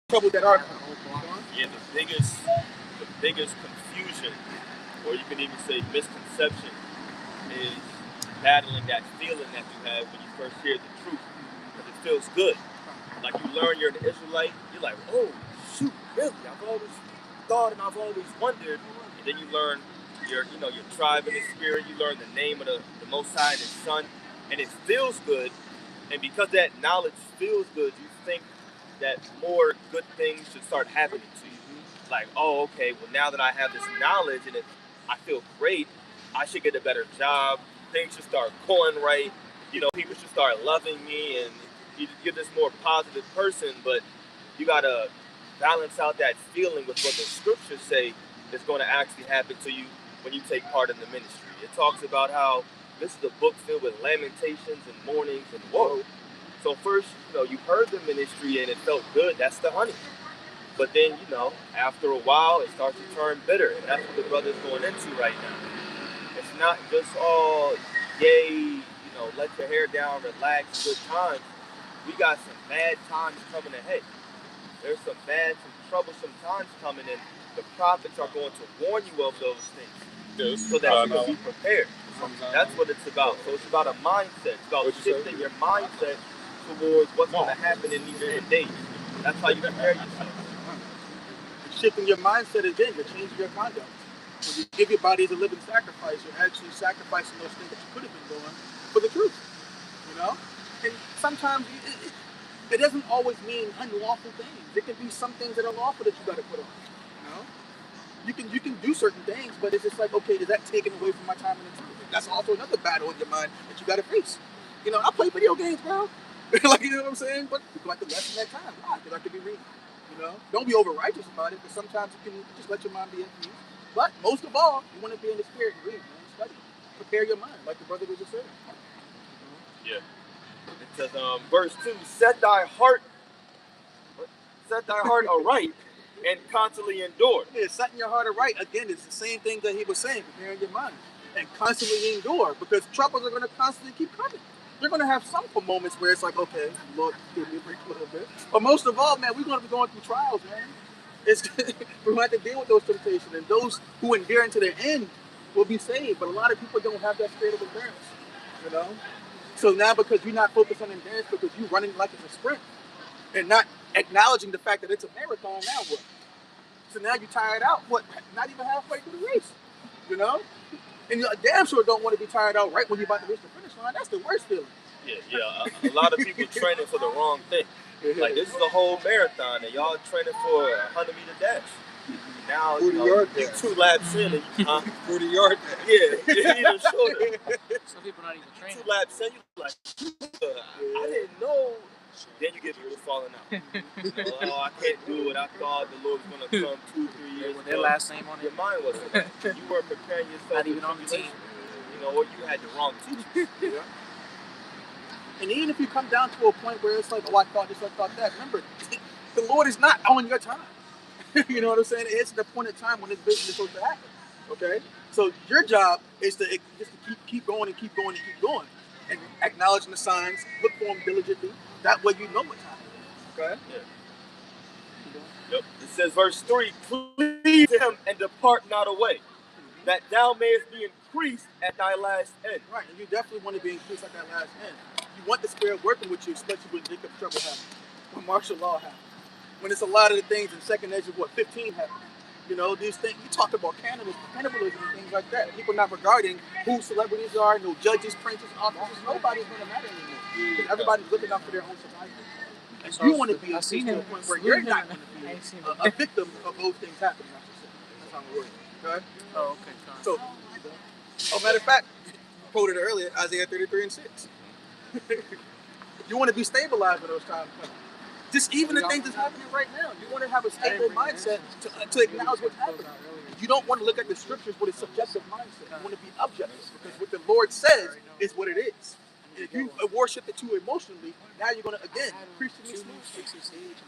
trouble that are. Yeah, the biggest confusion, or you can even say misconception, is battling that feeling that you have when you first hear the truth, because it feels good. Like you learn you're an Israelite, you're like, oh shoot, really? I've always thought and I've always wondered. And then you learn your tribe in the spirit. You learn the name of the Most High and His Son, and it feels good. And because that knowledge feels good, you think that more good things should start happening to you. Like, oh, okay, well now that I have this knowledge and I feel great, I should get a better job. Things should start going right. People should start loving me, and you're this more positive person. But you gotta balance out that feeling with what the scriptures say is going to actually happen to you when you take part in the ministry. It talks about how this is a book filled with lamentations and mournings and woe. So first, you heard the ministry and it felt good. That's the honey. But then, after a while, it starts to turn bitter, and that's what the brother's going into right now. It's not just all yay, let your hair down, relax, good times. We got some bad times coming ahead. There's some troublesome times coming, and the prophets are going to warn you of those things, so that you can be prepared. That's what it's about. So it's about a mindset. It's about shifting your mindset towards what's going to happen in these 10 days. That's how you prepare yourself. Shifting your mindset again, you're changing your conduct. When you give your body as a living sacrifice, you're actually sacrificing those things that you could have been doing for the truth. And sometimes it doesn't always mean unlawful things. It can be some things that are lawful that you got to put on. You can do certain things, but it's just like, okay, is that taken away from my time in the truth? That's also another battle in your mind that you got to face. I play video games, bro. Like, you know what I'm saying? But you got to lessen that time. Why? Because I could be reading. Don't be over righteous about it, but sometimes you can just let your mind be at peace. But most of all, you want to be in the spirit and read, man. Study. Prepare your mind, like the brother was just saying. Yeah. It says, verse 2, set thy heart aright and constantly endure. Yeah, setting your heart aright, again, it's the same thing that he was saying, preparing your mind. And constantly endure, because troubles are going to constantly keep coming. You're going to have some moments where it's like, okay, Lord, give me a break a little bit. But most of all, man, we're going to be going through trials, man. We're going to have to deal with those temptations. And those who endure into the end will be saved. But a lot of people don't have that spirit of endurance, So now because you're not focused on endurance, because you're running like it's a sprint, and not acknowledging the fact that it's a marathon, now what? So now you're tired out, not even halfway through the race, And you damn sure don't want to be tired out right when you're about to reach the finish line. That's the worst feeling. Yeah. A lot of people training for the wrong thing. Like, this is a whole marathon, and y'all training for a 100-meter dash. Now, you 2 laps in, and 40-yard dash. Yeah, even shorter. Some people not even training. 2 laps in, you're like, I didn't know. Then you get people falling out. I can't do what I thought the Lord was going to come 2-3 years ago. Their last name on it. Your mind wasn't right. You weren't preparing yourself. Not even on the team. Or you had the wrong teachers. Yeah. And even if you come down to a point where it's like, oh, I thought this, I thought that, remember, the Lord is not on your time. You know what I'm saying? It's the point of time when this business is supposed to happen. Okay? So your job is to keep going and keep going and keep going. And acknowledging the signs, look for them diligently. That way you know what's happening. Okay? Yeah. Yep. It says, verse 3, please him and depart not away, that thou mayest be increased at thy last end. Right, and you definitely want to be increased at that last end. You want the spirit working with you, especially when Jacob's trouble happens, when martial law happens, when it's a lot of the things in 2nd Ezra, 15 happen. These things, you talk about cannibalism and things like that. People not regarding who celebrities are, no judges, princes, officers. Nobody's going to matter anymore. Because everybody's looking out for their own survival. And you want to be increased to a point where you're not going to be a victim of those things happening. That's how it works. Okay? Oh, okay. So, matter of fact, you quoted earlier, Isaiah 33:6. You want to be stabilized when those times come. Just even the things that's happening right now. You want to have a stable mindset to acknowledge what's happening. You don't want to look at the scriptures with a subjective mindset. You want to be objective, because what the Lord says is what it is. And if you worship it too emotionally, now you're going to, again, preach to me smooth,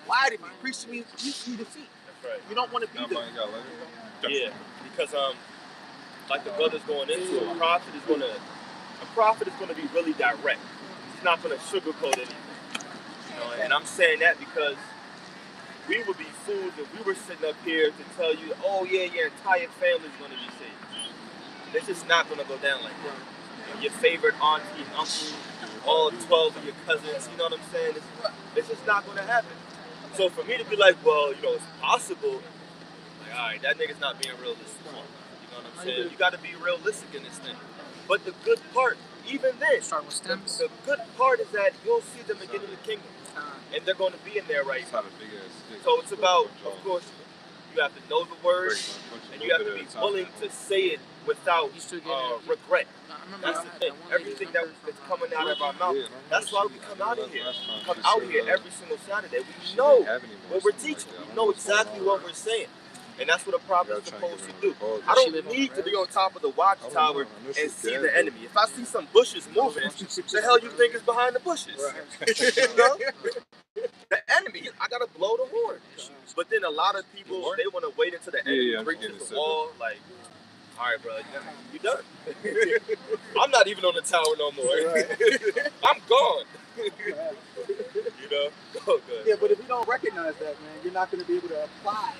lie to me, preach to me deceit. That's right. You don't want to be there. Yeah, because like the brother's going into, a prophet is going to be really direct. He's not going to sugarcoat anything. And I'm saying that because we would be fools if we were sitting up here to tell you, oh yeah, your entire family's going to be saved. It's just not going to go down like that. Your favorite auntie and uncle, all 12 of your cousins, you know what I'm saying? It's just not going to happen. So for me to be like, well, you know, it's possible, like, all right, that nigga's not being realistic. You know what I'm saying? You got to be realistic in this thing. But the good part, even then, Start with stems. the good part is that you'll see them again in the kingdom. And they're going to be in there right now. So it's about, of course, you have to know the word, and you have to be willing to say it without regret. That's the thing. Everything that's coming out of our mouth, that's why we come out of here. Come out here every single Saturday. We know what we're teaching. We know exactly what we're saying. And that's what a prophet is supposed to do. I don't need to be on top of the watchtower and see the enemy. If I see some bushes moving, the hell you think is behind the bushes? You know? The enemy, I gotta blow the horn. But then a lot of people, they want to wait until the enemy reaches the wall. Like, all right, bro, you done. I'm not even on the tower no more. I'm gone. You know? Oh, good. Yeah, but if you don't recognize that, man, you're not going to be able to apply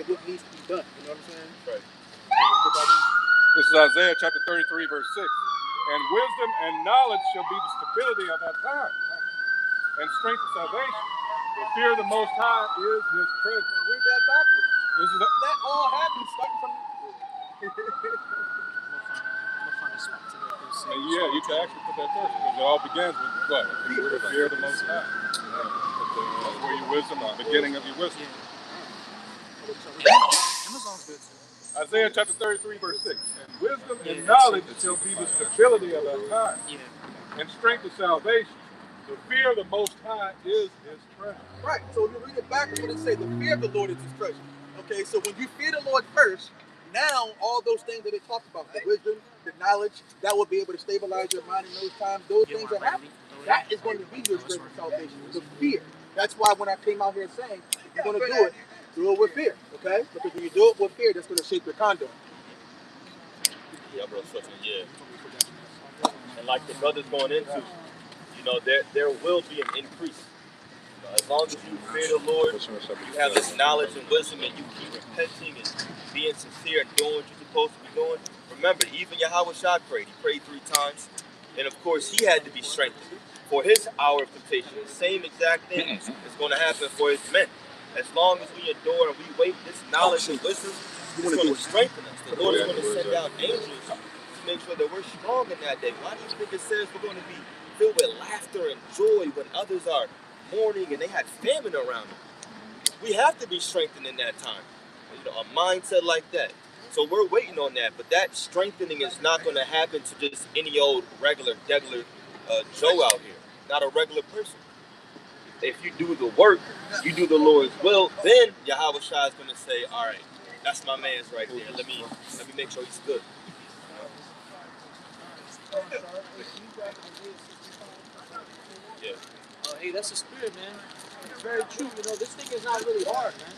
what needs to be done. You know what I'm saying? Right. This is Isaiah chapter 33, verse 6. And wisdom and knowledge shall be the stability of our time, and strength of salvation. The fear of the Most High is his treasure. Now read that backwards. That all happens starting from... And yeah, you can actually put that first, because it all begins with what? The fear of the Most High. That's where your wisdom, the beginning of your wisdom. Amazon's good too. Isaiah chapter 33, verse 6. And wisdom and knowledge shall be the stability of our time, and strength of salvation. The fear of the Most High is his treasure. Right, so if you read it backwards, what it say? The fear of the Lord is his treasure. Okay, so when you fear the Lord first, now all those things that they talked about, the wisdom, the knowledge, that will be able to stabilize your mind in those times. Those things are happening. That is going to be your strength of salvation. The fear. That's why when I came out here saying, if you're going to do it with fear, okay? Because when you do it with fear, that's going to shape your conduct. Yeah, bro, yeah. And like the brother's going into, you know, there will be an increase. You know, as long as you fear the Lord, you have this knowledge and wisdom, and you keep repenting and being sincere and doing what you're supposed to be doing. Remember, even Yahweh Shai prayed. He prayed 3 times. And of course, he had to be strengthened for his hour of temptation. The same exact thing is going to happen for his men. As long as we endure and we wait, this knowledge and wisdom is going to strengthen us. The Lord is going to send out angels to make sure that we're strong in that day. Why do you think it says we're going to be filled with laughter and joy when others are mourning and they had famine around them? We have to be strengthened in that time. You know, a mindset like that. So we're waiting on that, but that strengthening is not going to happen to just any old regular Joe out here, not a regular person. If you do the work, you do the Lord's will, then Yahweh Shai is going to say, all right, that's my man's right there. Let me make sure he's good. Yeah. Hey, that's the spirit, man. It's very true. You know, this thing is not really hard, man.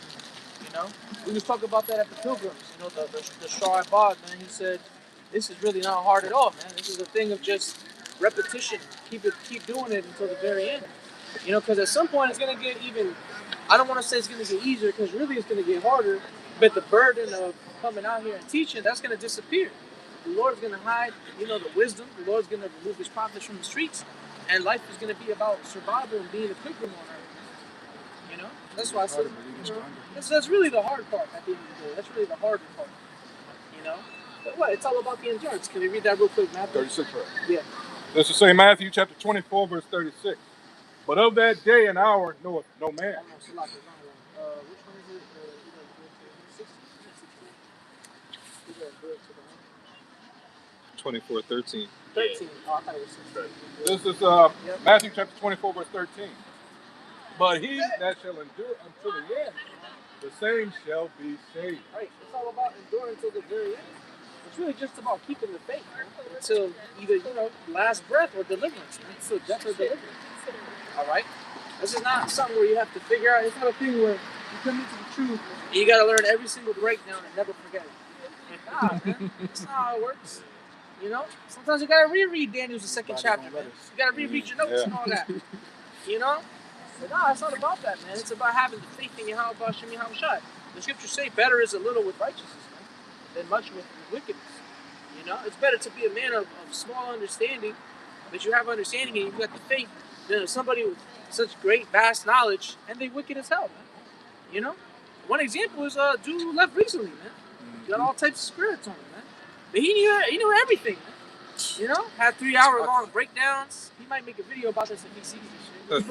You know, we was talking about that at the Pilgrims. You know, the Shah Abad, man. He said, this is really not hard at all, man. This is a thing of just repetition. Keep doing it until the very end. You know, because at some point it's gonna get even. I don't want to say it's gonna get easier, because really it's gonna get harder. But the burden of coming out here and teaching, that's gonna disappear. The Lord's gonna hide, you know, the wisdom. The Lord's gonna remove his prophets from the streets, and life is gonna be about survival and being a pilgrim on earth. You know, that's why I said, you know, that's really the hard part at the end of the day. That's really the harder part. You know, but what? It's all about the endurance. Can we read that real quick, Matthew? 36, right? Yeah. This is say Matthew chapter 24, verse 36. But of that day and hour knoweth no man. Which one is it? 24:13. 13. Oh, I thought it was 16. This is Matthew chapter 24, verse 13. But he that shall endure until the end, the same shall be saved. Right. It's all about enduring until the very end. It's really just about keeping the faith, man, until either, you know, last breath or deliverance, man. Until death or deliverance. All right? This is not something where you have to figure out. It's not a thing where you come into the truth and you got to learn every single breakdown and never forget it. Nah, man. That's not how it works. You know? Sometimes you got to reread Daniel's the second chapter, man. You got to reread your notes and all that. You know? But no, it's not about that, man. It's about having the faith in Yahweh Shem Yahweh. The scriptures say better is a little with righteousness, man, than much with wickedness. You know, it's better to be a man of small understanding, but you have understanding and you got the faith, than somebody with such great, vast knowledge and they wicked as hell, man. You know? One example is a dude who left recently, man. He got all types of spirits on him, man. But he knew everything, man. You know? Had 3-hour-long breakdowns. He might make a video about this if he sees this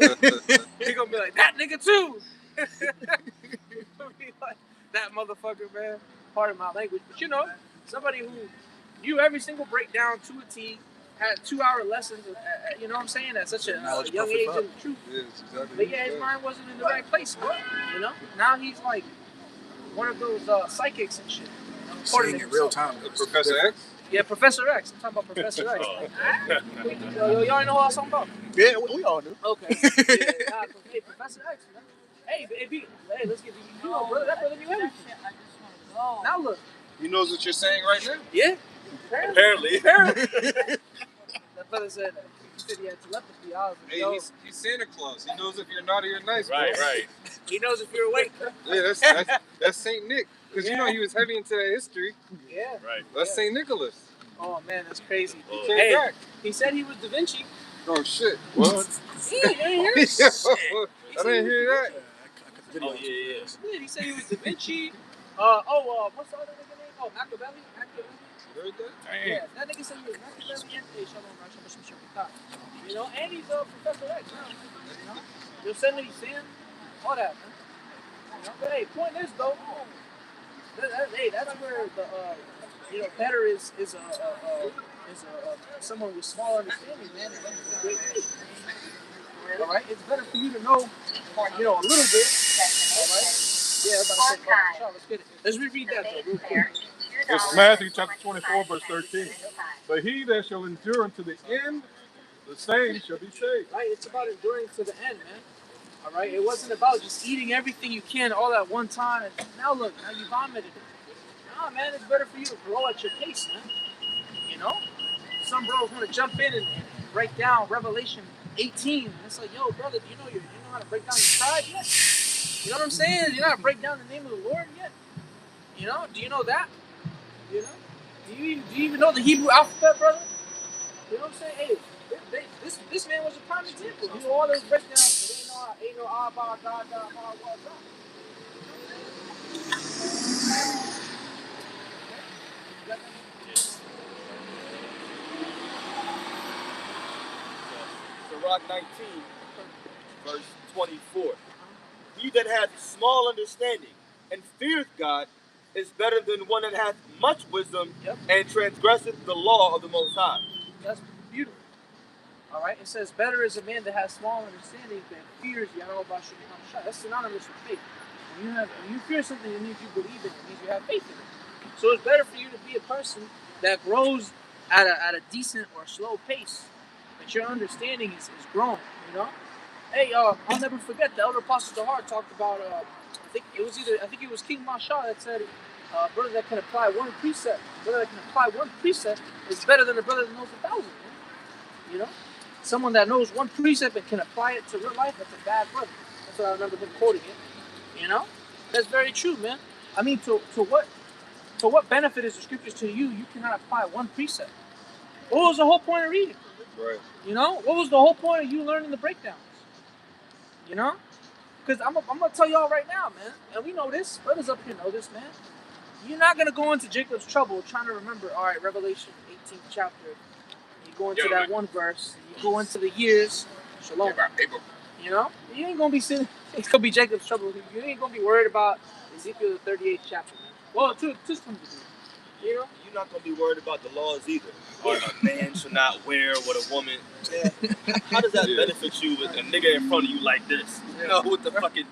shit. He gonna be like, that nigga too! He gonna be like, that motherfucker, man. Pardon my language. But you know, somebody who knew every single breakdown to a T, had 2-hour lessons, you know what I'm saying, at such a young age in the truth. Yes, exactly. But yeah, his mind wasn't in the right place, man. You know? Now he's like one of those psychics and shit. You know? Seeing in real time. Professor X? Yeah, Professor X. I'm talking about Professor X. Yo, y'all know what I was talking about? Yeah, we all do. Okay. Yeah, hey, Professor X, man. Hey, let's get you know, brother. That brother knew everything. Now look. He knows what you're saying right now? Yeah. Apparently. That brother said that. He said he had telepathy. I was like, Hey, yo. he's Santa Claus. He knows if you're naughty or nice. Right, bro. right. He knows if you're awake. Yeah, that's Saint Nick. Because you know he was heavy into that history. Yeah. Right. That's Saint Nicholas. Oh man, that's crazy. He Oh. came Hey, back. he said he was Da Vinci. Oh shit. What? Yeah, you didn't hear it? I didn't hear that. Oh, yeah. Yeah, he said he was Da Vinci. What's the other nigga name? Oh, Machiavelli. You heard that? Yeah, that nigga said he was Machiavelli and you know, and he's Professor X now. You know, Yosemite Sam, all that, man. You know, but hey, point is though, that's where the you know, better is someone with small understanding, man. It's great. All right, it's better for you to know, you know, a little bit. All right. Yeah, let's get it. Let's reread that though, real quick. It's Matthew chapter 24, verse 13. But he that shall endure unto the end, the same shall be saved. Right, it's about enduring to the end, man. All right, it wasn't about just eating everything you can all at one time. And now look, now you vomited it. Nah, man, it's better for you to grow at your pace, man. You know, some bros want to jump in and break down Revelation 18. It's like, yo, brother, do you know how to break down your pride yet? You know what I'm saying? Do you know how to break down the name of the Lord yet? You know, do you know that? You know, do you even know the Hebrew alphabet, brother? You know what I'm saying? Hey. This man was a prime example. You know all those breakdowns. Ain't no Abba, God, what. Sirach 19, verse 24. He that hath small understanding and feareth God is better than one that hath much wisdom and transgresseth the law of the Most High. That's beautiful. All right, it says, better is a man that has small understanding than fears Yahweh Bashem Hamashah. That's synonymous with faith. When you fear something, it means you believe in it. It means you have faith in it. So it's better for you to be a person that grows at a decent or slow pace, that your understanding is growing, you know? Hey, I'll never forget, the Elder Apostle Dahar talked about, I think it was King Mashah that said, brother that can apply one precept is better than a brother that knows 1,000, man. You know? Someone that knows one precept and can apply it to real life, that's a bad brother. That's what I remember him quoting it. You know? That's very true, man. I mean, to what benefit is the scriptures to you? You cannot apply one precept. What was the whole point of reading? Right. You know? What was the whole point of you learning the breakdowns? You know? Because I'm going to tell y'all right now, man. And we know this. Brothers up here know this, man. You're not going to go into Jacob's trouble trying to remember, all right, Revelation 18th chapter. You go into that one verse. You go into the years. Shalom. You know? You ain't going to be sitting. It's going to be Jacob's trouble. You ain't going to be worried about Ezekiel the 38th chapter, man. Well, to some degree. You know? You're not going to be worried about the laws either. Or a man should not wear what a woman. Yeah. How does that benefit you with a nigga in front of you like this? You know, with the fucking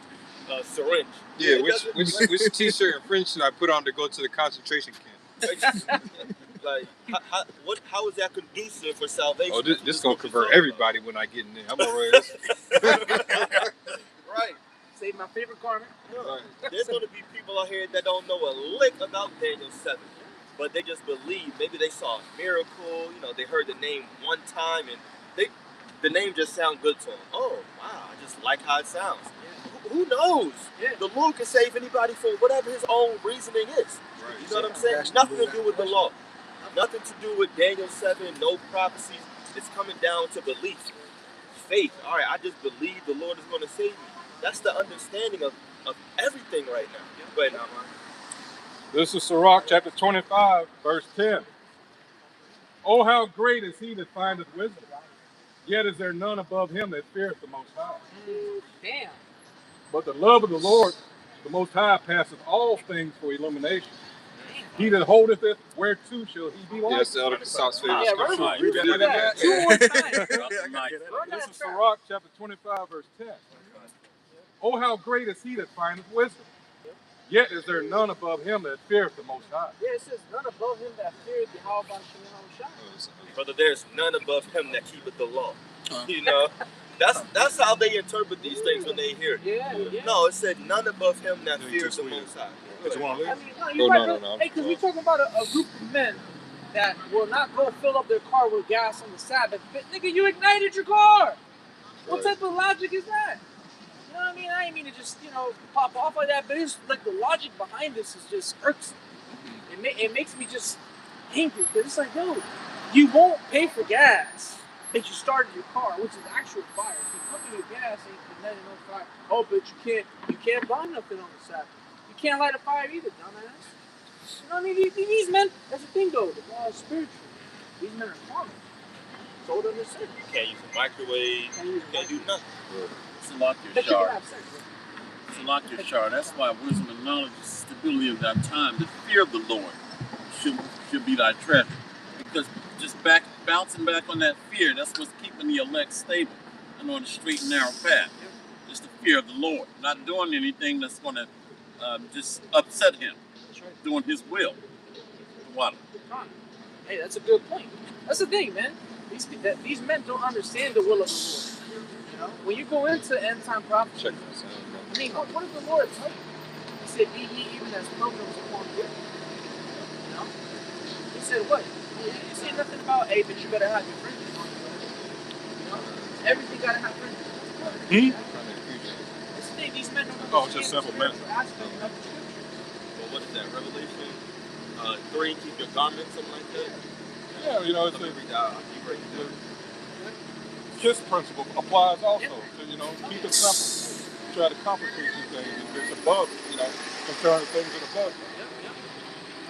syringe. Yeah, which t-shirt and fringe should I put on to go to the concentration camp? Like, how is that conducive for salvation? Oh, this is going to convert everybody when I get in there. I'm already. Right. Save my favorite garment. Right. There's going to be people out here that don't know a lick about Daniel 7. But they just believe. Maybe they saw a miracle. You know, they heard the name one time and the name just sounds good to him. Oh, wow, I just like how it sounds. Who knows? The Lord can save anybody for whatever his own reasoning is. Right. You know what I'm saying? It's nothing to do with the law. Nothing to do with Daniel 7, no prophecies. It's coming down to belief. Faith. All right, I just believe the Lord is going to save me. That's the understanding of everything right now. But this is Sirach chapter 25, verse 10. Oh, how great is he that findeth wisdom, yet is there none above him that feareth the Most High. Damn. But the love of the Lord, the Most High, passeth all things for illumination. He that holdeth it, whereto shall he be like? Yes, Elder Kasav's favorite scripture. You got that? 2 more times. This is Sirach chapter 25, verse 10. Oh, how great is he that findeth wisdom, yet is there none above him that feareth the Most High. Yeah, it says none above him that feareth the how about Shah. brother, there's none above him that keepeth the law. You know? That's how they interpret these things when they hear it. Yeah. No, it said none above him that fears the Most High. No. Hey, because we're talking about a group of men that will not go fill up their car with gas on the Sabbath. But, nigga, you ignited your car. What type of logic is that? You know what I mean? I ain't mean to just, pop off like that, but it's like the logic behind this is just irksome. It makes me just angry, because it's like, yo, you won't pay for gas if you started your car, which is actual fire. So you put in your gas and you can let it on fire. Oh, but you can't buy nothing on the Sabbath. You can't light a fire either, dumbass. You know what I mean? These men, that's the thing though, the law is spiritual. These men are carnal. So to understand. You can't use a microwave. You can't do nothing. It's a lock your shard. It's a lock your shard. That's why wisdom and knowledge is the stability of that time. The fear of the Lord should be thy treasure. Because just bouncing back on that fear, that's what's keeping the elect stable and on the straight and narrow path. It's the fear of the Lord. Not doing anything that's going to just upset him. Doing his will. What? Hey, that's a good point. That's the thing, man. These men don't understand the will of the Lord. You know, when you go into end time prophecy, I mean, what did the Lord tell you? He said, "Be ye even as pilgrims upon the earth." You know, he said what? He didn't say nothing about, hey, but you better have your fringes on. You know, everything gotta have fringes. That's the thing. These men don't understand. Oh, it's just simple men. Well, what is that? Revelation 3, keep your garments, something like that? Yeah, it's the KISS principle applies also to, keep it simple. Try to complicate these things. It's above, concerning things that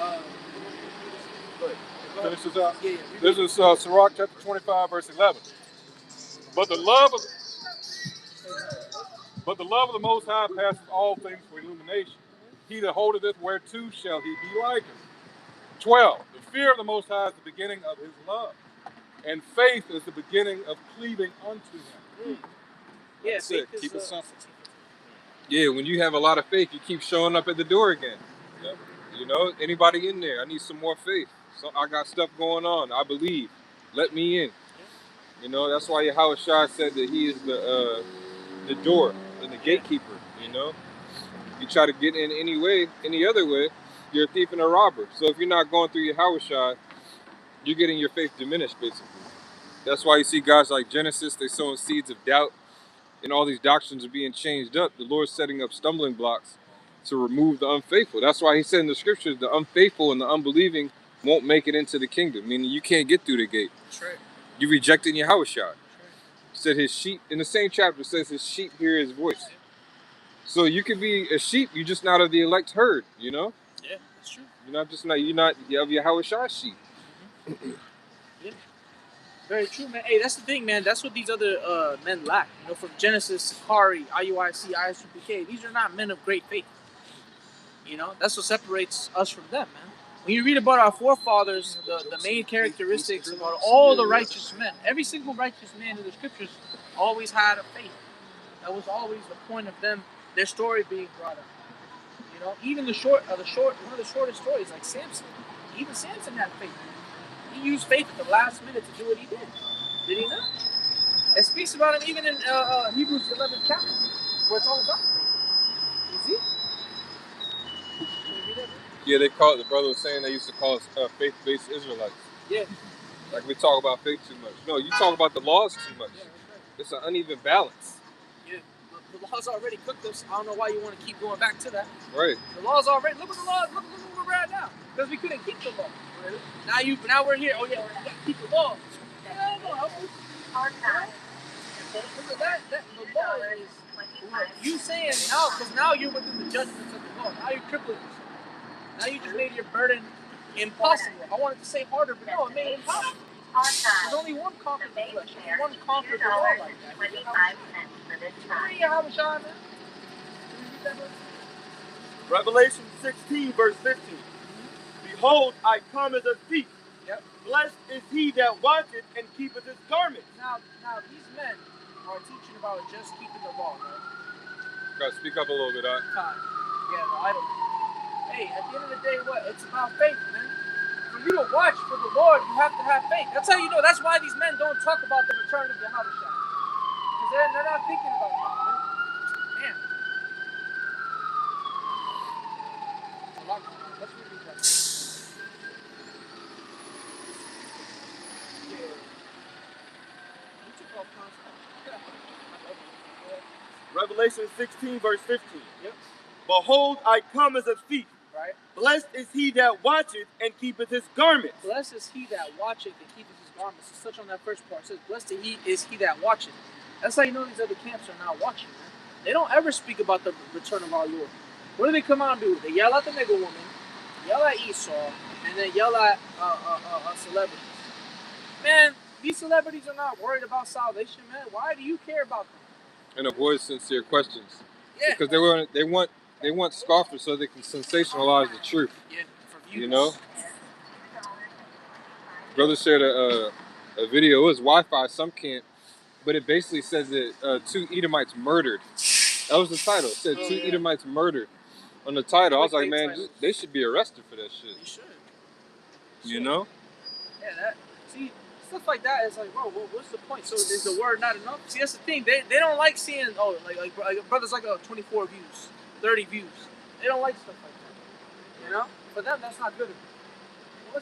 are above. This is Sirach chapter 25, verse 11. But the love of the Most High passeth all things for illumination. He that holdeth it, whereto shall he be likened? 12. The fear of the Most High is the beginning of his love, and faith is the beginning of cleaving unto him. Yeah, that's it. Keep it simple. Yeah, when you have a lot of faith, you keep showing up at the door again. Yeah. Anybody in there? I need some more faith. So I got stuff going on. I believe. Let me in. That's why Yahweh Shai said that he is the door and the gatekeeper. You try to get in any other way, you're a thief and a robber. So if you're not going through Yahweh Shai, you're getting your faith diminished, basically. That's why you see guys like Genesis, they're sowing seeds of doubt, and all these doctrines are being changed up. The Lord's setting up stumbling blocks to remove the unfaithful. That's why he said in the scriptures, the unfaithful and the unbelieving won't make it into the kingdom, meaning you can't get through the gate. That's right. You rejecting Yahweh Shai. Said his sheep, in the same chapter, says his sheep hear his voice. So you could be a sheep, you're just not of the elect herd, Yeah, that's true. You're not of Yahweh Shai's sheep. Yeah. Very true, man. Hey, that's the thing, man. That's what these other men lack. From Genesis, Sakari, IUIC, ISUPK, these are not men of great faith. That's what separates us from them, man. When you read about our forefathers, the main characteristics about all the righteous men, every single righteous man in the scriptures always had a faith. That was always the point of them, their story being brought up. Even one of the shortest stories, like Samson. Even Samson had faith. He used faith at the last minute to do what he did. Did he not? It speaks about him even in Hebrews 11 chapter, where it's all about faith. You see? Yeah, the brother was saying they used to call us faith-based Israelites. Yeah. Like we talk about faith too much. No, you talk about the laws too much. Yeah, It's an uneven balance. Yeah, the law's already cooked us. I don't know why you want to keep going back to that. Right. The law's already. Look at the law. Look where we're at now. Because we couldn't keep the law. Now we're here. Oh yeah, we got to keep the law. Yeah, no, help us. Look at that. The law is you saying now, because now you're within the judgments of the law. Now you're crippling yourself. Now you just made your burden impossible. I wanted to say harder, but no, it made it impossible. There's only one conquered the flesh. Only one conquered the law like that. Where you have a shot, man? Revelation 16, verse 15. Behold, I come as a thief. Yep. Blessed is he that watcheth and keepeth his garments. Now these men are teaching about just keeping the law, right? Gotta speak up a little bit, huh? Time. Yeah, the idol. Hey, at the end of the day, what? It's about faith, man. For you to watch for the Lord, you have to have faith. That's how you know. That's why these men don't talk about the return of Yahweh. Because they're not thinking about that, man. Damn. It's a lot. Let's read these guys. Yeah. You took off concept. Revelation 16, verse 15. Yep. Behold, I come as a thief. Right. Blessed is he that watcheth and keepeth his garments. Blessed is he that watcheth and keepeth his garments. Let's touch on that first part. It says, blessed is he that watcheth. That's how you know these other camps are not watching, man. They don't ever speak about the return of our Lord. What do they come out and do? They yell at the nigger woman, yell at Esau, and then yell at celebrities. Man, these celebrities are not worried about salvation, man. Why do you care about them? And avoid sincere questions. Yeah. Because they want scoffers so they can sensationalize the truth. Yeah, for views. You know? Brother shared a video. It was Wi-Fi, some camp, but it basically says that 2 Edomites murdered. That was the title. It said 2 Edomites murdered on the title. I was like, man, they should be arrested for that shit. They should. You know? Yeah, see, stuff like that is like, bro, what's the point? So is the word not enough? See, that's the thing. They don't like seeing, like brothers like 24 views, 30 views. They don't like stuff like that. You know? For them, that's not good enough.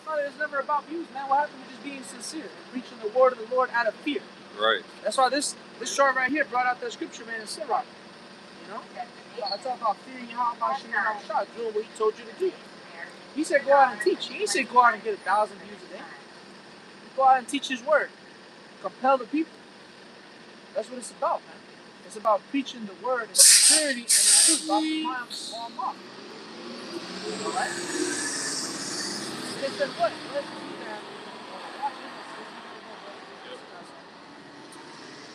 Well, it's never about views, man. What happened to just being sincere and preaching the word of the Lord out of fear? Right. That's why this chart right here brought out that scripture, man, in Sirach. You know? I talk about fearing Yahweh, doing what he told you to do. He said go out and teach. He didn't say go out and get 1,000 views a day. Go out and teach his word. Compel the people. That's what it's about, man. It's about preaching the word in sincerity and in truth. Alright? They said what?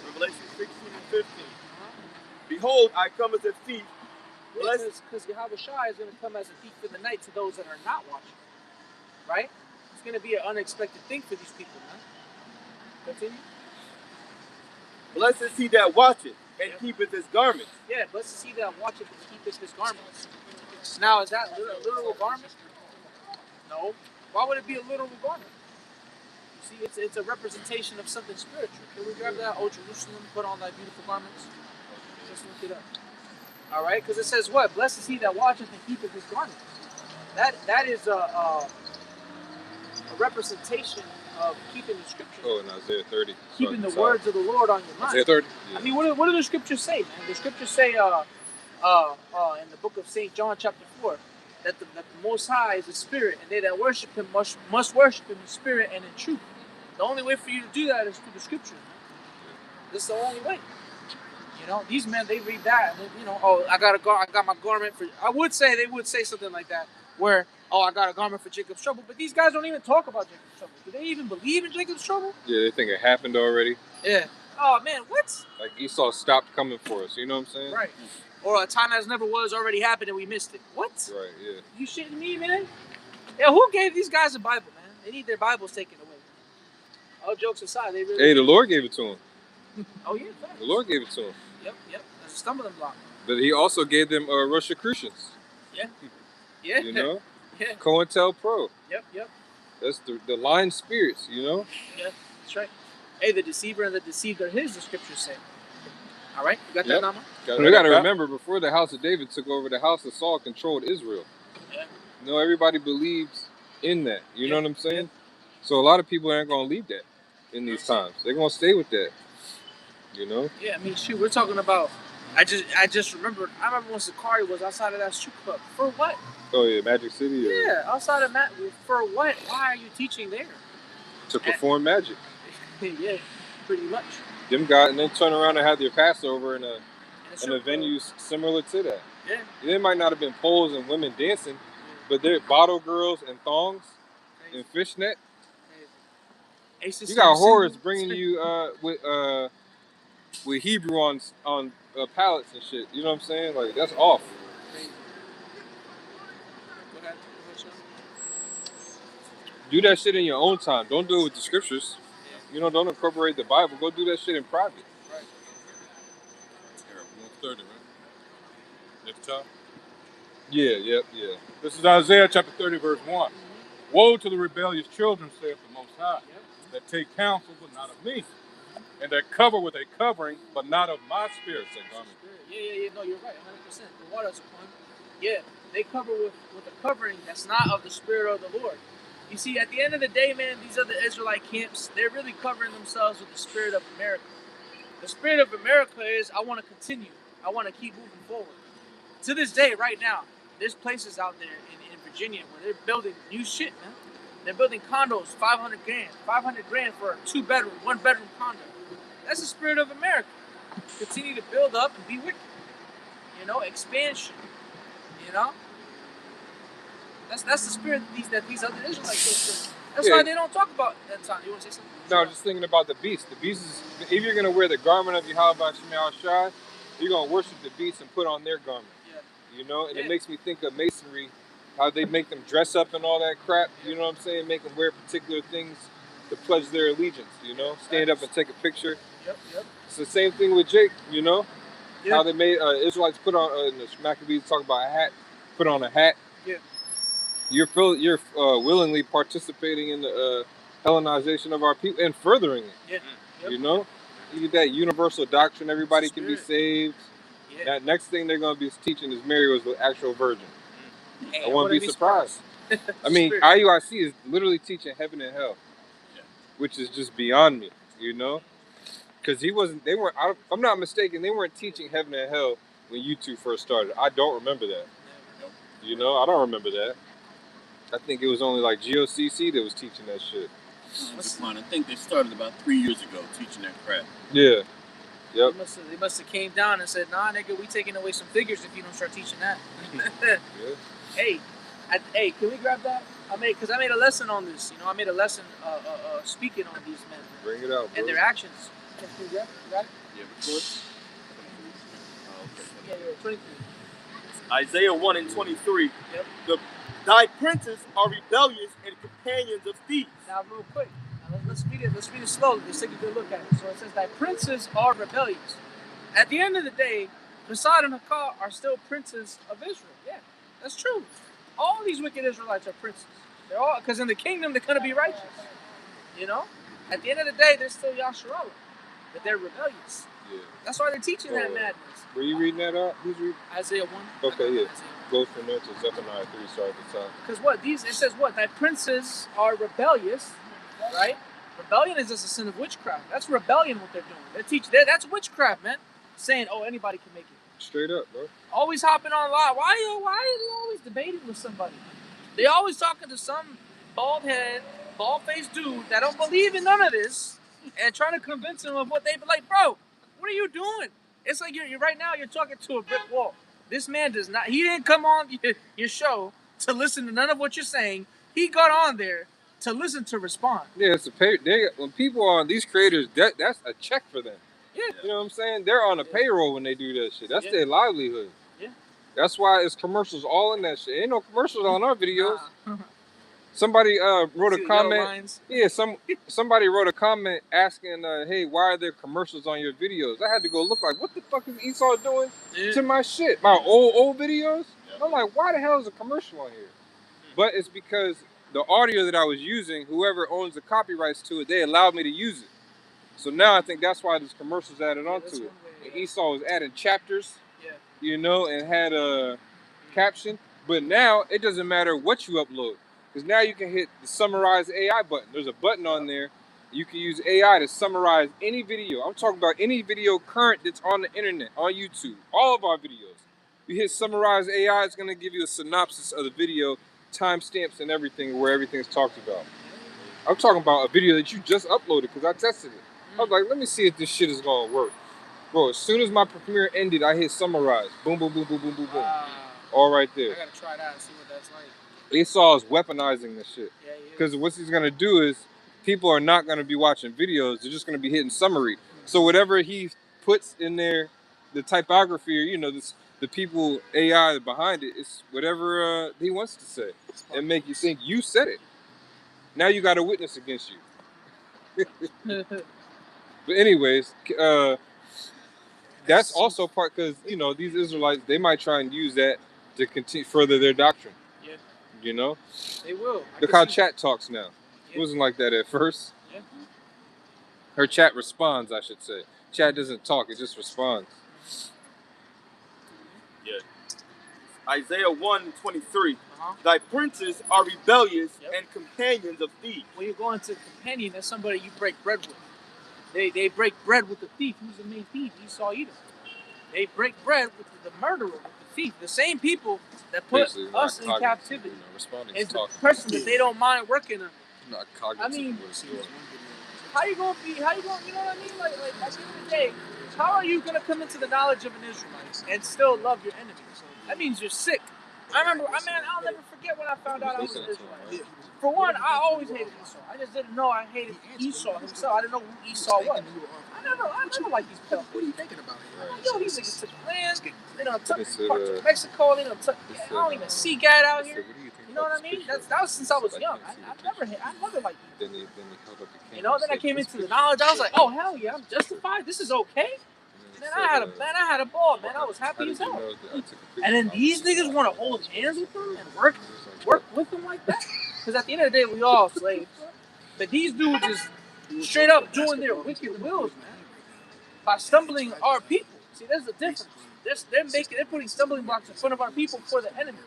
Revelation 16 and 15. Behold, I come as a thief. Because Yahweh Shai is going to come as a thief in the night to those that are not watching. Right? It's going to be an unexpected thing for these people, man. Continue. Blessed is he that watcheth and keepeth his garments. Yeah, blessed is he that watcheth and keepeth his garments. Now, is that a literal garment? No. Why would it be a literal garment? You see, it's a representation of something spiritual. Can we grab that? Oh, Jerusalem, put on thy beautiful garments. Let's look it up. All right, because it says what? Blessed is he that watcheth and keepeth his garments. That is a representation of keeping the scriptures. Oh, in Isaiah 30. Keeping the words of the Lord on your mind. Isaiah 30? Yeah. I mean, what do the scriptures say, man? The scriptures say in the book of St. John chapter 4 that the Most High is a spirit, and they that worship him must worship him in spirit and in truth. The only way for you to do that is through the scriptures, man. This is the only way. You know, these men, they read that, and you know, oh, I got my garment for. I would say they would say something like that, where, oh, I got a garment for Jacob's trouble, but these guys don't even talk about Jacob's trouble. Do they even believe in Jacob's trouble? Yeah, they think it happened already. Yeah. Oh man, what? Like Esau stopped coming for us. You know what I'm saying? Right. Or a time as never was already happened and we missed it. What? Right. Yeah. You shitting me, man? Yeah. Who gave these guys a Bible, man? They need their Bibles taken away. All jokes aside, they really. Hey, the Lord gave it to him. Oh yeah. Thanks. The Lord gave it to him. Yep. That's a stumbling block. But he also gave them Rosicrucians. Yeah. Yeah. You know? Yeah. COINTELPRO. Yep. That's the lying spirits, you know? Yeah, that's right. Hey, the deceiver and the deceived are his, the scriptures say. All right? You got that, Nama? We got to remember, before the house of David took over, the house of Saul controlled Israel. Yeah. You know, everybody believes in that. You know what I'm saying? So a lot of people aren't going to leave that in these times. They're going to stay with that. You know? Yeah, I mean, shoot, we're talking about. I just remembered. I remember when Sakari was outside of that strip club. For what? Oh yeah, Magic City. Yeah, outside of that. For what? Why are you teaching there? To perform magic. Yeah, pretty much. Them guys, and then turn around and have their Passover in a strip venue similar to that. Yeah. There might not have been poles and women dancing, but they're bottle girls and thongs and fishnet. You got whores bringing you with Hebrew on pallets and shit. You know what I'm saying? Like, that's off. Do that shit in your own time. Don't do it with the scriptures. You know, don't incorporate the Bible. Go do that shit in private. Right. Terrible. 130, right? Next time? Yeah. This is Isaiah chapter 30, verse 1. Woe to the rebellious children, saith the Most High, that take counsel, but not of me, and that cover with a covering, but not of my spirit, said garment. Yeah. No, you're right, 100%. The water's one. Yeah, they cover with a covering that's not of the Spirit of the Lord. You see, at the end of the day, man, these other Israelite camps, they're really covering themselves with the spirit of America. The spirit of America is, I want to continue. I want to keep moving forward. To this day, right now, there's places out there in Virginia where they're building new shit, man. They're building condos, 500 grand for a 2-bedroom, 1-bedroom condo. That's the spirit of America. Continue to build up and be wicked. You know, expansion. You know? That's the spirit that these other Israelites. That's why they don't talk about that time. You want to say something? No, just thinking about the beast. The beast is, if you're going to wear the garment of Yahweh Shemel Shai, you're going to worship the beast and put on their garment. Yeah. You know? And it makes me think of masonry, how they make them dress up and all that crap. You know what I'm saying? Make them wear particular things to pledge their allegiance, you know? Stand up and take a picture. Yep. It's the same thing with Jake, you know? Yeah. How they made Israelites put on, the Maccabees talk about a hat, put on a hat. Yeah. You're willingly participating in the Hellenization of our people and furthering it. Yeah. Yep. You know, you get that universal doctrine, everybody can be saved. Yeah. That next thing they're going to be teaching is Mary was the actual virgin. Hey, I wouldn't be surprised. I mean, IUIC is literally teaching heaven and hell, which is just beyond me. You know, because if I'm not mistaken, they weren't teaching heaven and hell when you two first started. I don't remember that. You know, I don't remember that. I think it was only like GOCC that was teaching that shit. I think they started about 3 years ago teaching that crap. Yeah. Yep. They must have came down and said, nah, nigga, we taking away some figures if you don't start teaching that. Yeah. Hey, can we grab that? I made a lesson on this. You know, I made a lesson speaking on these men. Bring it out, bro. And their actions. Can you grab it? You got it? Yeah, record. Yeah, 23. Isaiah 1:23. Yep. Thy princes are rebellious and companions of thieves. Now, real quick. Now, let's read it. Let's read it slowly. Let's take a good look at it. So it says, thy princes are rebellious. At the end of the day, Mossad and Hakah are still princes of Israel. Yeah, that's true. All these wicked Israelites are princes. They're all, because in the kingdom they're going to be righteous. You know? At the end of the day, they're still Yasharallah. But they're rebellious. Yeah. That's why they're teaching that madness. Were you reading that out? Who's reading? Isaiah 1. Okay, yeah. Goes from there to Zephaniah 3, start at the top. Because it says what? Thy princes are rebellious, right? Rebellion is just a sin of witchcraft. That's rebellion what they're doing. That's witchcraft, man. Saying, oh, anybody can make it. Straight up, bro. Always hopping on live. Why are they always debating with somebody? They always talking to some bald-headed, bald-faced dude that don't believe in none of this and trying to convince him of what they be like, bro, what are you doing? It's like you're right now you're talking to a brick wall. This man he didn't come on your show to listen to none of what you're saying. He got on there to listen to respond. Yeah, when people are on these creators, that's a check for them. Yeah. You know what I'm saying? They're on a payroll when they do that shit. That's their livelihood. Yeah. That's why it's commercials all in that shit. Ain't no commercials on our videos. Somebody wrote a comment. Yeah, somebody wrote a comment asking, hey, why are there commercials on your videos? I had to go look like, what the fuck is Esau doing to my shit? My old videos? Yeah. I'm like, why the hell is a commercial on here? But it's because the audio that I was using, whoever owns the copyrights to it, they allowed me to use it. So now I think that's why there's commercials added onto it. And Esau was adding chapters, you know, and had a caption. But now it doesn't matter what you upload. Because now you can hit the summarize AI button. There's a button on there You can use AI to summarize any video. I'm talking about any video current that's on the internet, on YouTube. All of our videos. You hit summarize AI, it's going to give you a synopsis of the video, timestamps and everything, where everything's talked about. I'm talking about a video that you just uploaded because I tested it. I was like, let me see if this shit is going to work. Bro, as soon as my premiere ended, I hit summarize. Boom, boom, boom, boom, boom, boom, boom. All right there. I got to try that and see what that's like. Esau is weaponizing this shit. Yeah, because what he's going to do is people are not going to be watching videos. They're just going to be hitting summary. So whatever he puts in there, the typography or, you know, the people, AI behind it, it's whatever he wants to say and make you think you said it. Now you got a witness against you. But anyways, that's also part because, you know, these Israelites, they might try and use that to continue further their doctrine. Yeah. You know? They will. Look how chat talks now. It wasn't like that at first. Yeah. Her chat responds, I should say. Chat doesn't talk, it just responds. Yeah. Isaiah 1:23. Thy princes are rebellious and companions of thieves. When you go into companion, that's somebody you break bread with. They break bread with the thief. Who's the main thief? Esau Edom. They break bread with the murderer, with the thief. The same people that put us in captivity. It's the person that they don't mind working on. Not cognitive. I mean, how you gonna, you know what I mean? Like at the end of the day, how are you gonna come into the knowledge of an Israelite and still love your enemy? That means you're sick. I'll never forget when I found out I was an Israelite. For one, I always hated Esau. I just didn't know I hated Esau himself. I didn't know who Esau was. I never liked these pedophiles. What are you thinking about? Yo, these niggas took land. They done took parts of Mexico. They done took. I don't even see God out here. You know what I mean? That was since I was young. I never liked these. You know, then I came into the knowledge. I was like, oh hell yeah, I'm justified. This is okay. Man, I had a ball, man. I was happy as hell. And then these niggas want to hold hands with them and work with them like that. Because at the end of the day, we all slaves. But these dudes just straight up doing their wicked wills, man. By stumbling our people. See, there's a difference. They're putting stumbling blocks in front of our people for the enemy.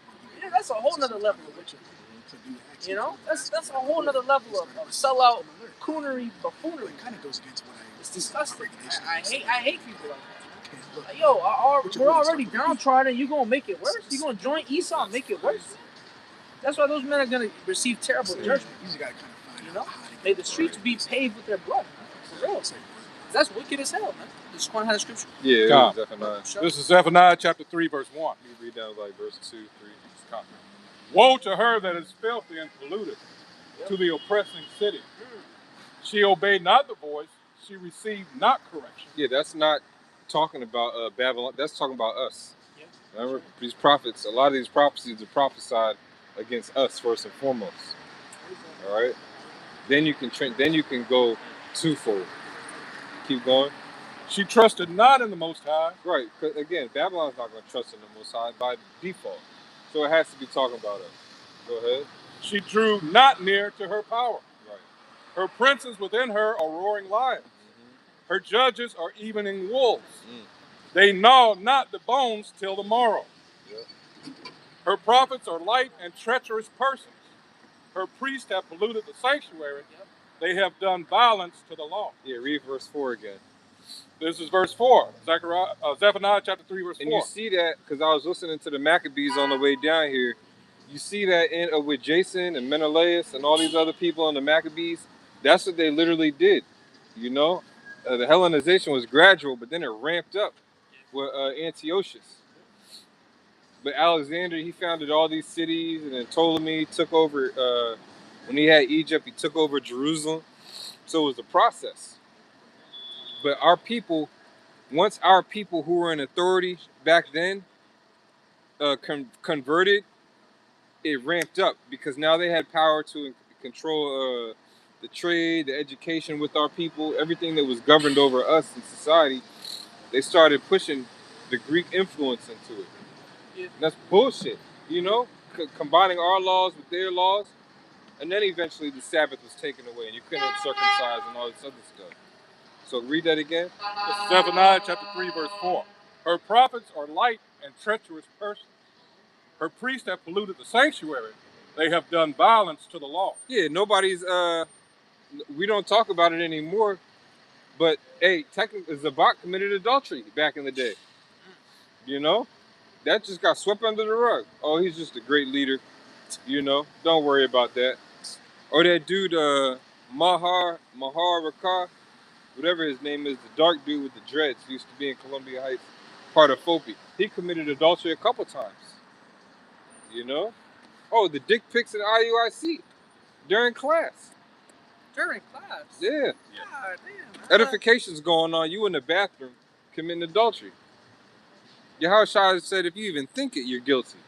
Yeah, that's a whole nother level of witchery. You know, that's a whole nother level of sellout, coonery, buffoonery. It's disgusting. I hate people like that. Like, yo, we're already downtrodden. You gonna make it worse? You gonna join Esau and make it worse? That's why those men are gonna receive terrible judgment. You know, may the streets be paved with their blood. For real. That's wicked as hell, man. Just want to have a scripture. Yeah, Zephaniah. This is Zephaniah chapter 3, verse 1. You read down like verse 2, 3. Woe to her that is filthy and polluted, to the oppressing city. She obeyed not the voice, she received not correction. Yeah, that's not talking about Babylon, that's talking about us. Yeah. Remember, these prophets, a lot of these prophecies are prophesied against us first and foremost. All right? Then you can go twofold. Keep going. She trusted not in the Most High. Right, because again, Babylon's not going to trust in the Most High by default. So it has to be talking about us. Go ahead. She drew not near to her power. Right. Her princes within her are roaring lions. Her judges are evening wolves. They gnaw not the bones till the morrow. Yep. Her prophets are light and treacherous persons. Her priests have polluted the sanctuary. Yep. They have done violence to the law. Yeah, read verse 4 again. This is verse 4, Zephaniah chapter 3, verse 4. And you see that, because I was listening to the Maccabees on the way down here, you see that with Jason and Menelaus and all these other people in the Maccabees, that's what they literally did, you know? The Hellenization was gradual, but then it ramped up with Antiochus. But Alexander, he founded all these cities, and then Ptolemy took over, when he had Egypt, he took over Jerusalem. So it was a process. But our people, once our people who were in authority back then converted, it ramped up because now they had power to control the trade, the education with our people, everything that was governed over us in society. They started pushing the Greek influence into it. And that's bullshit, you know? Combining our laws with their laws. And then eventually the Sabbath was taken away and you couldn't circumcise and all this other stuff. So read that again. This is Zephaniah chapter 3, verse 4. Her prophets are light and treacherous persons. Her priests have polluted the sanctuary. They have done violence to the law. Yeah, nobody's we don't talk about it anymore. But hey, technically, Zabak committed adultery back in the day. You know, that just got swept under the rug. Oh, he's just a great leader. You know, don't worry about that. Or that dude, Mahar Rakar, whatever his name is, the dark dude with the dreads, used to be in Columbia Heights, part of Fopi. He committed adultery a couple times. You know? Oh, the dick pics in IUIC during class. During class? Yeah. God damn. Edification's going on. You in the bathroom committing adultery. Yahushua said, if you even think it, you're guilty.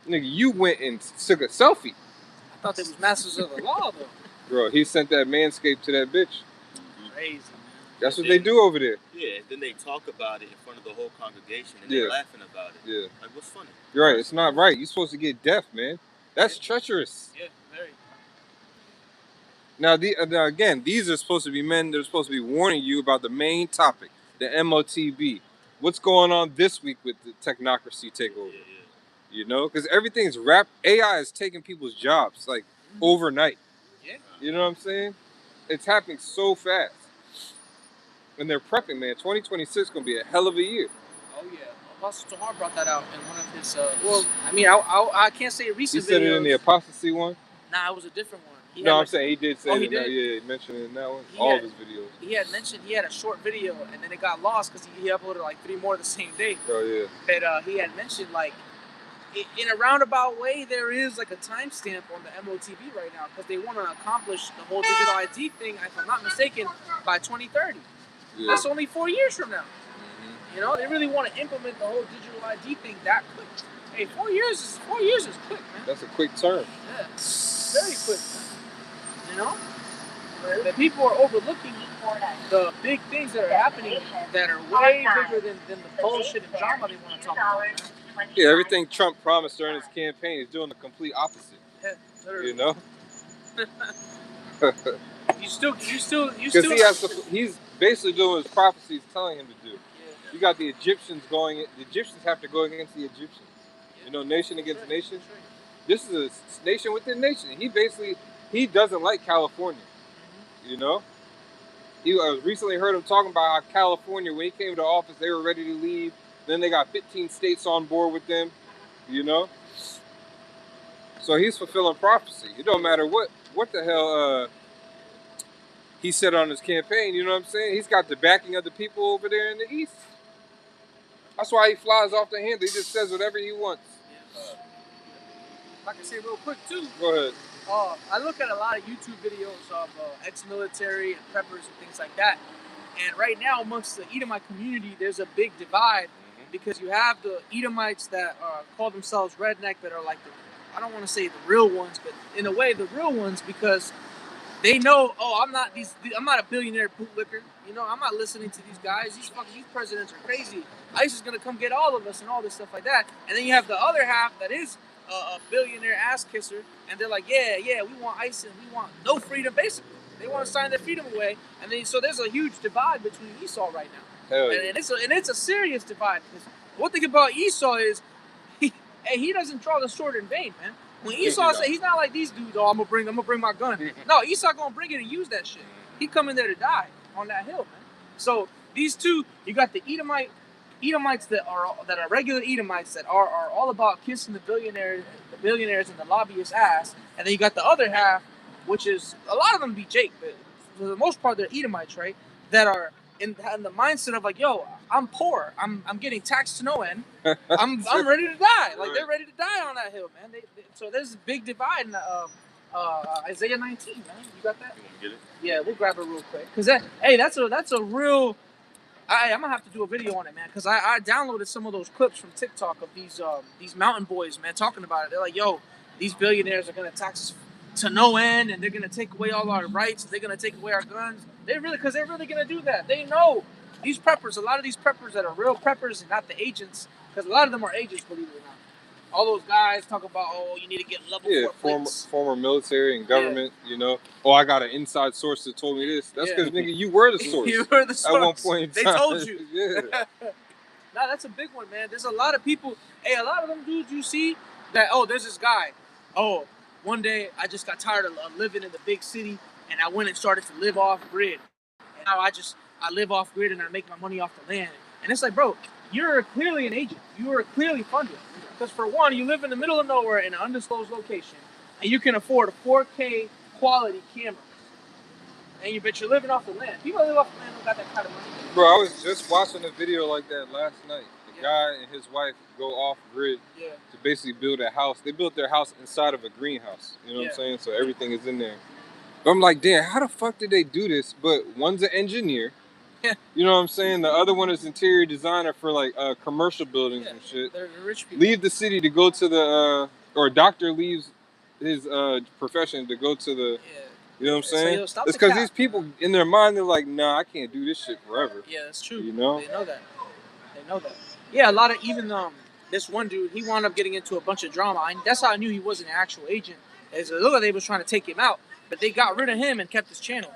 Nigga, you went and took a selfie. I thought they was masters of the law, though. Bro, he sent that manscape to that bitch. Crazy, man. That's what they do over there. Yeah, then they talk about it in front of the whole congregation and Yeah. they're laughing about it. Yeah. Like, what's funny? You're right. It's not right. You're supposed to get deaf, man. That's treacherous. Yeah, very. Now, again, these are supposed to be men that are supposed to be warning you about the main topic, the MOTB. What's going on this week with the technocracy takeover? Yeah. You know, because everything's AI is taking people's jobs like overnight. Yeah. You know what I'm saying? It's happening so fast. And they're prepping, man. 2026 is going to be a hell of a year. Oh, yeah. Apostle Tamar brought that out in one of his, well, I mean, I can't say recent He said videos. it in the apostasy one? Nah, it was a different one. No, I'm saying he did say Oh, it he in that. did? Yeah, he mentioned it in that one. He All had- of his videos. He had mentioned he had a short video, and then it got lost because he uploaded like 3 more the same day. Oh, yeah. But he had mentioned, like, in a roundabout way, there is like a timestamp on the MOTB right now because they want to accomplish the whole digital ID thing, if I'm not mistaken, by 2030. Yeah. That's only 4 years from now. Mhm. You know, they really want to implement the whole digital ID thing that quick. Hey, 4 years is quick, man. That's a quick turn. Yeah, very quick, man. You know, but people are overlooking the big things that are happening that are way bigger than the bullshit and drama they want to talk about, man. Yeah, everything Trump promised during his campaign is doing the complete opposite. Yeah, literally. You know? You still. Because he's basically doing what his prophecy is telling him to do. Yeah. You got the Egyptians the Egyptians have to go against the Egyptians. You know, nation against nation. This is a nation within nation. He doesn't like California. You know? I recently heard him talking about how California, when he came to office, they were ready to leave. Then they got 15 states on board with them. You know? So he's fulfilling prophecy. It don't matter what the hell he said on his campaign, you know what I'm saying? He's got the backing of the people over there in the East. That's why he flies off the handle. He just says whatever he wants. If I can say real quick too. Go ahead. I look at a lot of YouTube videos of ex-military and preppers and things like that. And right now amongst the Edomite community, there's a big divide because you have the Edomites that call themselves redneck that are like I don't want to say the real ones, but in a way the real ones because they know, I'm not a billionaire bootlicker. You know, I'm not listening to these guys. These presidents are crazy. ICE is gonna come get all of us and all this stuff like that. And then you have the other half that is a billionaire ass kisser, and they're like, yeah, we want ICE and we want no freedom. Basically, they want to sign their freedom away. And then so there's a huge divide between Esau right now. Hell yeah. And it's a serious divide because one thing about Esau is he doesn't draw the sword in vain, man. When Esau says he's not like these dudes, I'm gonna bring my gun. No, Esau gonna bring it and use that shit. He coming there to die on that hill, man. So these two, you got the Edomites that are regular Edomites that are all about kissing the billionaires and the lobbyists' ass, and then you got the other half, which is a lot of them be Jake, but for the most part they're Edomites, right? That are in the mindset of like, yo, I'm poor, I'm getting taxed to no end, I'm ready to die. Like they're ready to die on that hill, man. So there's a big divide in Isaiah 19, man. You got that? You want to get it? Yeah, we'll grab it real quick. Cause that's a real. I'm gonna have to do a video on it, man. Cause I downloaded some of those clips from TikTok of these mountain boys, man, talking about it. They're like, yo, these billionaires are gonna tax us to no end, and they're gonna take away all our rights. They're gonna take away our guns. They're really gonna do that. They know these preppers. A lot of these preppers that are real preppers and not the agents, because a lot of them are agents, believe it or not. All those guys talk about, you need to get level 4 plates. former military and government, you know. Oh, I got an inside source that told me this. That's because, nigga, you were the source. You were the source. At one point in they time. told you. Yeah. Nah, that's a big one, man. There's a lot of people. Hey, a lot of them dudes you see that, there's this guy. one day I just got tired of living in the big city, and I went and started to live off grid. And now I live off grid and I make my money off the land. And it's like, bro, you're clearly an agent. You are clearly funded. Because for one, you live in the middle of nowhere in an undisclosed location, and you can afford a 4K quality camera. And you're living off the land. People that live off the land don't got that kind of money. Bro, I was just watching a video like that last night. The guy and his wife go off grid to basically build a house. They built their house inside of a greenhouse. You know what I'm saying? So everything is in there. But I'm like, damn, how the fuck did they do this? But one's an engineer. You know what I'm saying? The other one is interior designer for like commercial buildings and shit. They're rich people. Leave the city to go to the or a doctor leaves his profession to go to the you know what I'm saying? So, it's because these people in their mind they're like, nah, I can't do this shit forever. Yeah, that's true. You know? They know that. They know that. Yeah, a lot of even this one dude, he wound up getting into a bunch of drama. That's how I knew he wasn't an actual agent. It looked like they was trying to take him out, but they got rid of him and kept his channel.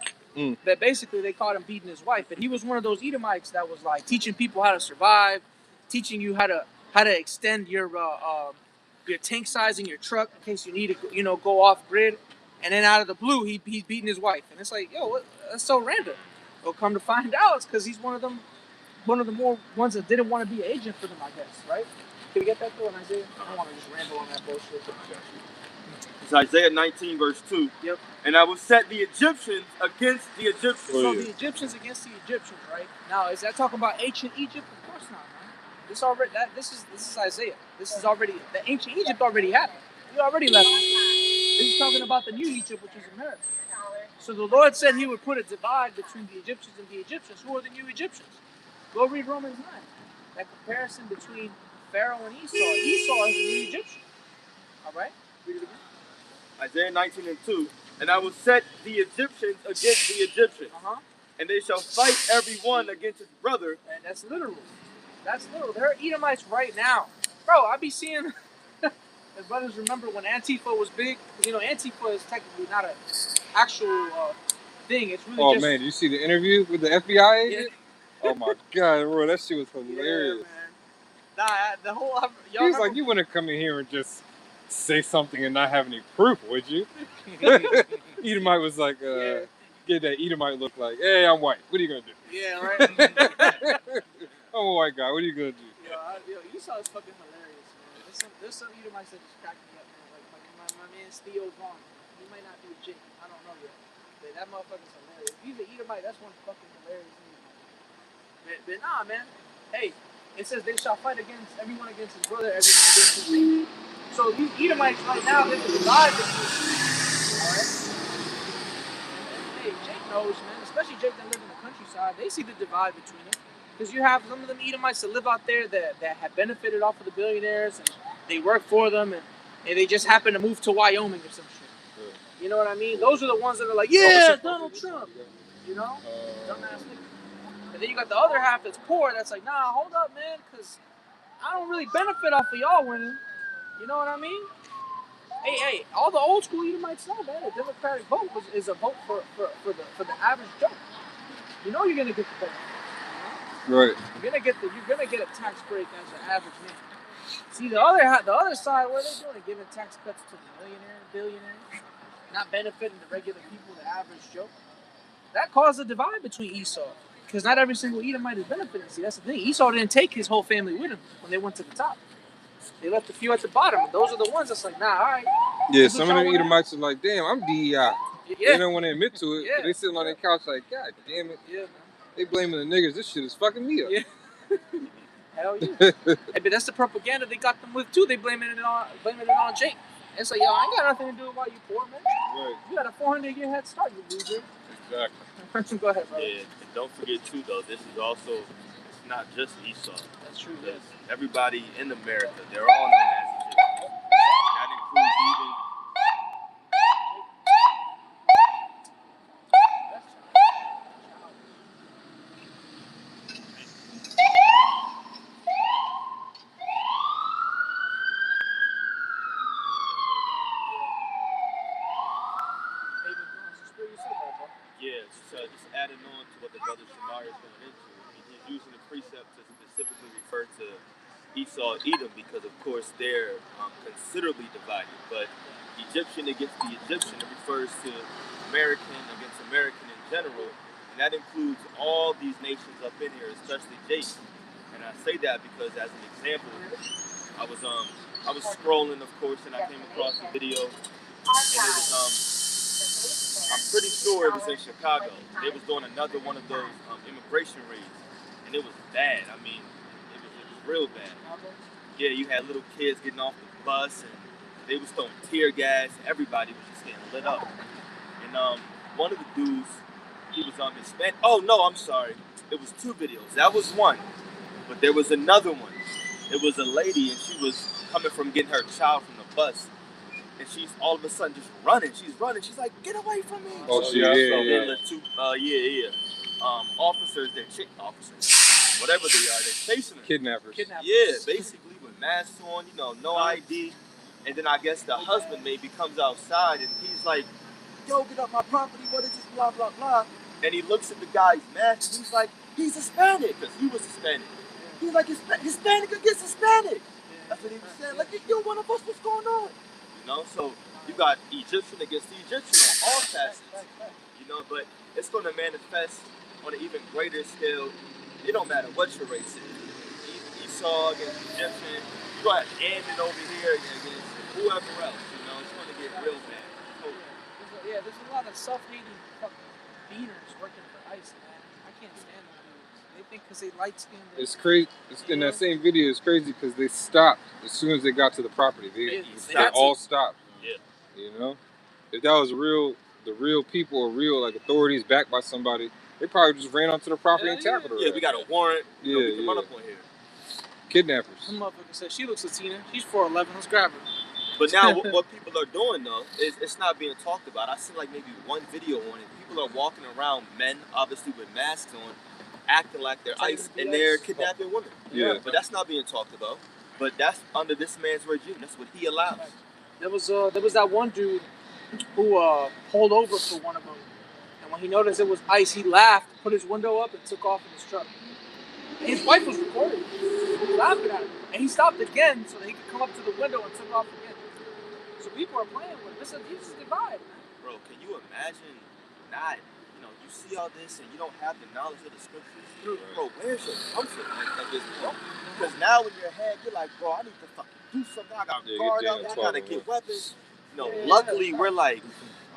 But basically, they caught him beating his wife. But he was one of those Edomites that was like teaching people how to survive, teaching you how to extend your tank size in your truck in case you need to go off grid. And then out of the blue, he's beating his wife, and it's like, yo, that's so random. Well, come to find out, it's because he's one of the more ones that didn't want to be an agent for them, I guess, right? Can we get that though in Isaiah? I don't want to just ramble on that bullshit. It's Isaiah 19 verse 2. Yep. And I will set the Egyptians against the Egyptians. So the Egyptians against the Egyptians, right? Now, is that talking about ancient Egypt? Of course not, man. This is Isaiah. This is already the ancient Egypt already happened. We already left. This is talking about the new Egypt, which is America. So the Lord said He would put a divide between the Egyptians and the Egyptians. Who are the new Egyptians? Go read Romans 9. That comparison between Pharaoh and Esau. Esau is the new Egyptian. All right? Read it again. Isaiah 19 and 2. And I will set the Egyptians against the Egyptians. And they shall fight every one against his brother. And that's literal. That's literal. There are Edomites right now. Bro, I be seeing... As brothers remember when Antifa was big, Antifa is technically not an actual thing. It's really just... Oh, man, did you see the interview with the FBI agent? Yeah. Oh, my God, bro, that shit was hilarious. Yeah, man. Nah, the whole... He's like, you wouldn't come in here and just say something and not have any proof, would you? Edomite was like, get that Edomite look like, hey, I'm white. What are you going to do? Yeah, right? I'm a white guy. What are you going to do? Yo, Esau is fucking hilarious, man. There's some Edomites that just crack me up, man. Like my man Theo Vaughn. He might not be a Jake. I don't know yet. But that motherfucker's hilarious. If he's an Edomite, that's one fucking hilarious Edomite. But nah, man. Hey, it says they shall fight against everyone against his brother, everyone against his neighbor. So these Edomites right now, they're the divide between them. Alright? And hey, Jake knows, man. Especially Jake that live in the countryside. They see the divide between them. Because you have some of them Edomites that live out there that have benefited off of the billionaires and they work for them and they just happen to move to Wyoming or some shit. Yeah. You know what I mean? Those are the ones that are like, yeah, Donald Trump. You know? Dumbass niggas. And then you got the other half that's poor that's like, nah, hold up, man, because I don't really benefit off of y'all winning. You know what I mean? Hey, all the old school Edomites know, man, a Democratic vote is a vote for the average Joe. You know you're going to get the benefit. Right. You're gonna get a tax break as an average man. See the other side, what are they doing? They're giving tax cuts to the millionaires, billionaires, not benefiting the regular people, the average Joe. That caused a divide between Esau, because not every single Edomite is benefiting. See, that's the thing. Esau didn't take his whole family with him when they went to the top. They left a few at the bottom. And those are the ones that's like, nah, all right. Yeah, some of them Edomites are like, damn, I'm DEI. Yeah. They don't want to admit to it, but they sitting on their couch like, God damn it. Yeah, man. They blaming the niggas. This shit is fucking me up. Yeah. Hell yeah. Hey, but that's the propaganda they got them with too. They blaming it on Jake. It's like, yo, I ain't got nothing to do with why you poor, man. Right. You got a 400-year head start, you loser. Exactly. Go ahead, bro. Yeah, and don't forget too though, this is also, it's not just Esau. That's true. Yes. Everybody in America, they're all known as Egyptians. That includes even. Just adding on to what the brother Shamar is going into, he's using the precept to specifically refer to Esau, Edom, because of course they're considerably divided. But Egyptian against the Egyptian, it refers to American against American in general, and that includes all these nations up in here, especially Jake. And I say that because, as an example, I was scrolling, of course, and I came across a video, and it was I'm pretty sure it was in Chicago. They was doing another one of those immigration raids, and it was bad. I mean, it was real bad. Yeah, you had little kids getting off the bus, and they was throwing tear gas. Everybody was just getting lit up. And one of the dudes, he was Hispanic. Oh no, I'm sorry. It was two videos. That was one, but there was another one. It was a lady, and she was coming from getting her child from the bus, and she's all of a sudden just running. She's running. She's like, "Get away from me!" Oh, So, yeah. the two, officers, they're chick officers, whatever they are, they're chasing her. Kidnappers. Yeah, basically with masks on, no ID. And then I guess the husband maybe comes outside and he's like, "Yo, get up my property, what is this, blah, blah, blah." And he looks at the guy's mask and he's like, "He's Hispanic," because he was Hispanic. He's like, "Hispanic against Hispanic." That's what he was saying. Like, "You're one of us, what's going on?" So you got Egyptian against Egyptian on all facets, but it's going to manifest on an even greater scale. It don't matter what your race is. Esau against Egyptian, you got Ammon over here against whoever else, it's going to get real bad. Yeah, there's a lot of self-hating fucking beaners working for ICE, man. I can't stand them dudes. They think because they light-skinned. It's crazy. In that same video, it's crazy because they stopped as soon as they got to the property. They all stopped. Yeah. If that was the real people or real like authorities backed by somebody, they probably just ran onto the property and tackled her. Yeah, we got a warrant. We can run up on here. Kidnappers. Some motherfucker said she looks Latina. She's 4'11". Let's grab her. But now, what people are doing though is it's not being talked about. I seen like maybe one video on it. People are walking around, men obviously with masks on, acting like they're ICE and they're kidnapping women. Yeah. But that's not being talked about. But that's under this man's regime. That's what he allows. There was that one dude who pulled over for one of them, and when he noticed it was ICE, he laughed, put his window up, and took off in his truck. And his wife was recording. He was laughing at him, and he stopped again so that he could come up to the window and took off again. So people are playing with him. This is divide, man. Bro, can you imagine not? You see all this and you don't have the knowledge of the scriptures. Bro, where's your comfort at this point? Because now in your head, you're like, bro, I need to fucking do something. I got to guard up. I got to get weapons. Luckily, we're like,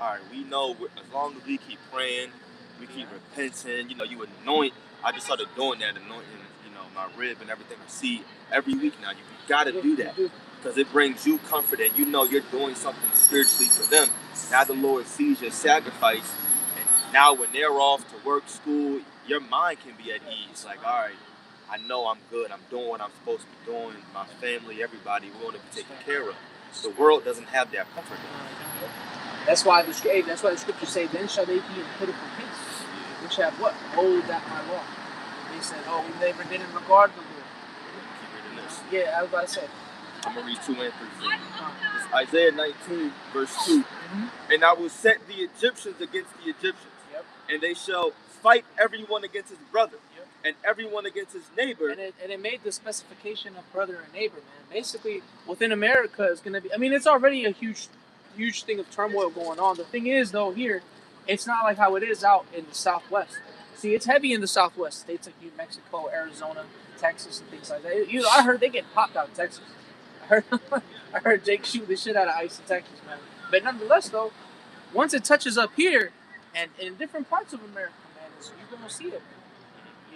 all right, we know as long as we keep praying, we keep repenting, you anoint. I just started doing that, anointing, my rib and everything I see every week now. You got to do that because it brings you comfort and you're doing something spiritually for them. Now the Lord sees your sacrifice. Now when they're off to work, school, your mind can be at ease. Like, all right, I know I'm good. I'm doing what I'm supposed to be doing. My family, everybody, we want to be taken care of. The world doesn't have that comfort. That's why the scriptures say, "Then shall they be in pitiful peace, which have what? Hold that my law." They said, "Oh, we never didn't regard the Lord." Keep reading this. Yeah, I was about to say. I'm going to read 2 and 3. It's Isaiah 19, verse 2. Mm-hmm. "And I will set the Egyptians against the Egyptians. And they shall fight everyone against his brother, and everyone against his neighbor." And it made the specification of brother and neighbor, man. Basically, within America is going to be, it's already a huge thing of turmoil going on. The thing is, though, here, it's not like how it is out in the Southwest. See, it's heavy in the Southwest states like New Mexico, Arizona, Texas, and things like that. I heard they get popped out in Texas. I heard Jake shoot the shit out of ICE in Texas, man. But nonetheless, though, once it touches up here, and in different parts of America, man, you're going to see it.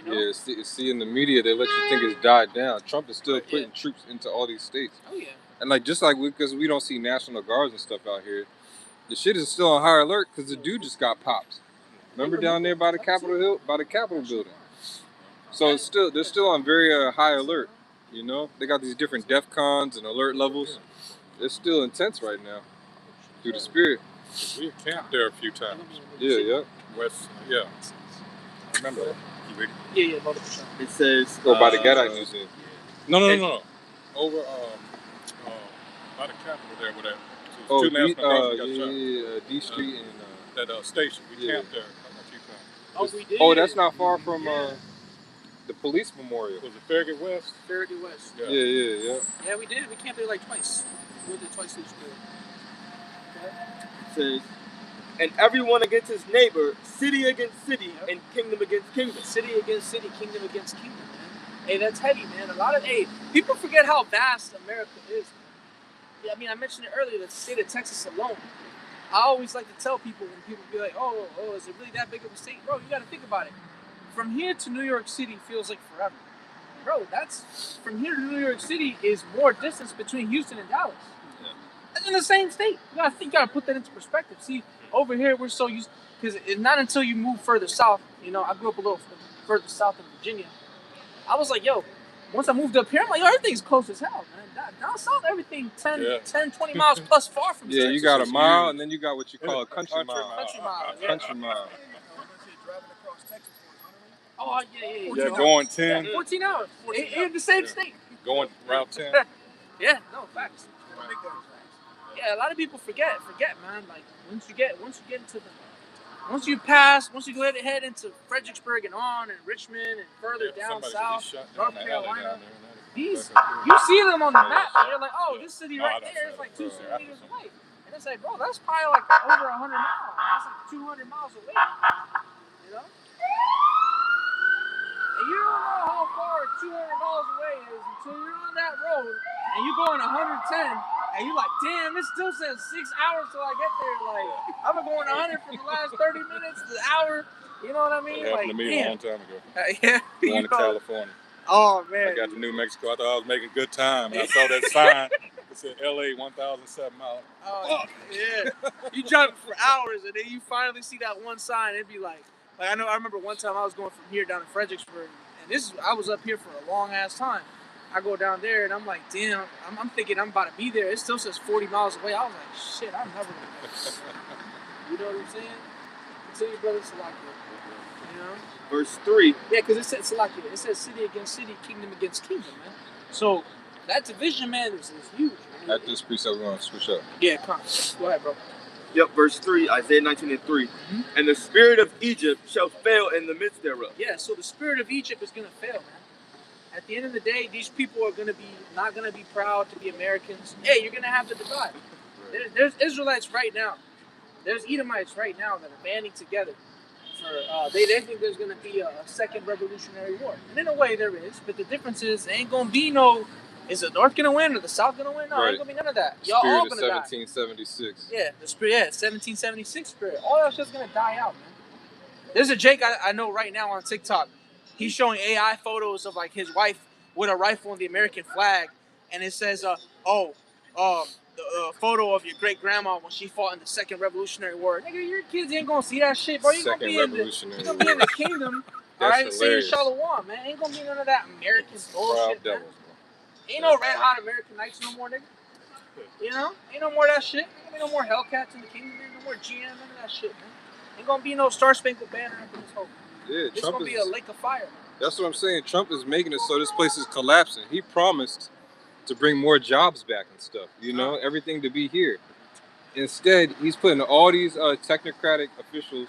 Yeah, see in the media, they let you think it's died down. Trump is still putting troops into all these states. Oh, yeah. And because we don't see National Guards and stuff out here, the shit is still on high alert because the dude just got popped. Remember down there by the Capitol building? So they're still on very high alert. They got these different DEFCONs and alert levels. It's still intense right now through the spirit. We camped there a few times. Yeah. West, yeah. I remember that. You ready? Yeah, It says... by the Gadite Museum. No. Over by the Capitol there, where that... Oh, two National Guards got shot. D Street and... that station. We camped there a few times. Oh, we did? Oh, that's not far from... the police memorial. Was it Farragut West? Farragut West. Yeah. Yeah, we did. We camped there like twice. We went there twice each day. Says, and everyone against his neighbor, city against city, and kingdom against kingdom. City against city, kingdom against kingdom, man. Hey, that's heavy, man. People forget how vast America is, man. Yeah, I mean, I mentioned it earlier, the state of Texas alone. I always like to tell people when people be like, oh, is it really that big of a state? Bro, you got to think about it. From here to New York City feels like forever. Bro, from here to New York City is more distance between Houston and Dallas. That's in the same state. You gotta put that into perspective. See, over here we're so used, because it's not until you move further south. You know, I grew up a little further south in Virginia. I was like, yo, once I moved up here, I'm like, yo, everything's close as hell, man. Down south, everything 10, 20 miles plus far from Yeah, Texas. you got a mile, and then you got what you call a country mile. Country mile, yeah. Country mile. Oh, yeah. Yeah, going 10. 14 hours. In the same state. Going Route 10. Yeah, no, facts. Yeah, a lot of people forget, man. Like once you get into once you go head into Fredericksburg and on, and Richmond and further down south, North Carolina. You see them on the map, and you're like, oh, this city right there is like 2 centimeters away. And it's like, bro, that's probably like over 100 miles. That's like 200 miles away. You know? And you don't know how far 200 miles away is until you're on that road and you're going 110. And you're like, damn, this still says 6 hours till I get there. Like, I've been going 100 for the last 30 minutes, the hour. You know what I mean? It happened to me a long time ago. Going to California. Oh, man. I got to New Mexico. I thought I was making good time. And I saw that sign. It said LA 1,007 miles. Oh, yeah. You driving for hours, and then you finally see that one sign. It'd be like I remember one time I was going from here down to Fredericksburg. And I was up here for a long-ass time. I go down there and I'm like, damn, I'm thinking I'm about to be there. It still says 40 miles away. I was like, shit, I'm never going to go. You know what I'm saying? Tell your brother Salakia. You know? Verse 3. Yeah, because it said Salakia. It says city against city, kingdom against kingdom, man. So that division, man, is huge. Man. At this precept, we're going to switch up. Yeah, come on. Go ahead, bro. Yep, verse 3, Isaiah 19:3. Mm-hmm. And the spirit of Egypt shall fail in the midst thereof. Yeah, so the spirit of Egypt is going to fail, man. At the end of the day, these people are going to be not going to be proud to be Americans. Hey, you're going to have to divide. There's Israelites right now. There's Edomites right now that are banding together. They think there's going to be a second Revolutionary War. And in a way there is, but the difference is there ain't going to be no, is the North going to win or the South going to win? No, right. Ain't going to be none of that. Y'all all going to die. 1776. Yeah, the spirit, 1776 spirit. All that shit's going to die out, man. There's a Jake I know right now on TikTok. He's showing AI photos of like his wife with a rifle and the American flag, and it says, the photo of your great grandma when she fought in the Second Revolutionary War. Nigga, your kids ain't gonna see that shit, bro. You're gonna be in the kingdom, all right? Saying Shalom, man. Ain't gonna be none of that American bullshit, man. Ain't no red hot American Knights no more, nigga. You know, ain't no more of that shit. Ain't gonna be no more Hellcats in the kingdom, man. No more GM, none of that shit, man. Ain't gonna be no Star Spangled Banner after this whole. Yeah, it's gonna be a lake of fire. That's what I'm saying. Trump is making it so this place is collapsing. He promised to bring more jobs back and stuff. You know, everything to be here. Instead, he's putting all these technocratic officials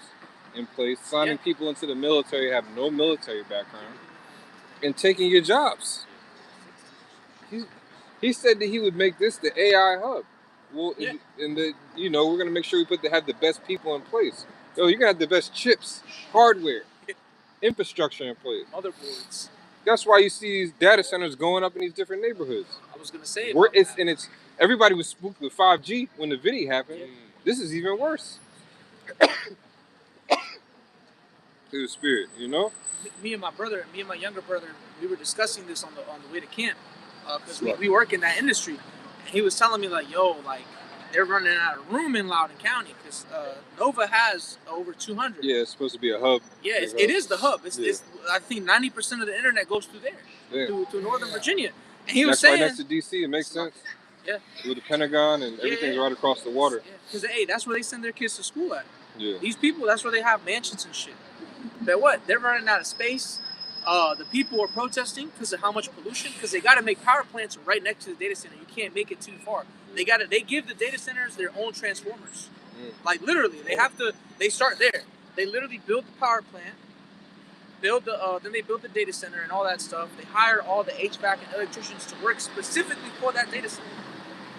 in place, signing people into the military, have no military background, and taking your jobs. He said that he would make this the AI hub. Well, and we're gonna make sure we have the best people in place. Yo, you're gonna have the best chips, hardware, infrastructure in place. Motherboards. That's why you see these data centers going up in these different neighborhoods. I was gonna say everybody was spooked with 5G when the video happened. Yeah. This is even worse. To the spirit, you know. Me and my younger brother, we were discussing this on the way to camp because we work in that industry, and he was telling me like, yo, like. They're running out of room in Loudoun County because Nova has over 200. Yeah, it's supposed to be a hub. Yeah, it is the hub. It's I think 90% of the internet goes through there, through Northern Virginia. And he was saying, right next to DC. It makes sense. Yeah. With the Pentagon and everything's right across the water. Yeah, because that's where they send their kids to school at. Yeah. These people, that's where they have mansions and shit. But what? They're running out of space. The people are protesting because of how much pollution. Because they got to make power plants right next to the data center. You can't make it too far. They give the data centers their own transformers. Like literally, they start there. They literally build the power plant, then they build the data center and all that stuff. They hire all the HVAC and electricians to work specifically for that data center.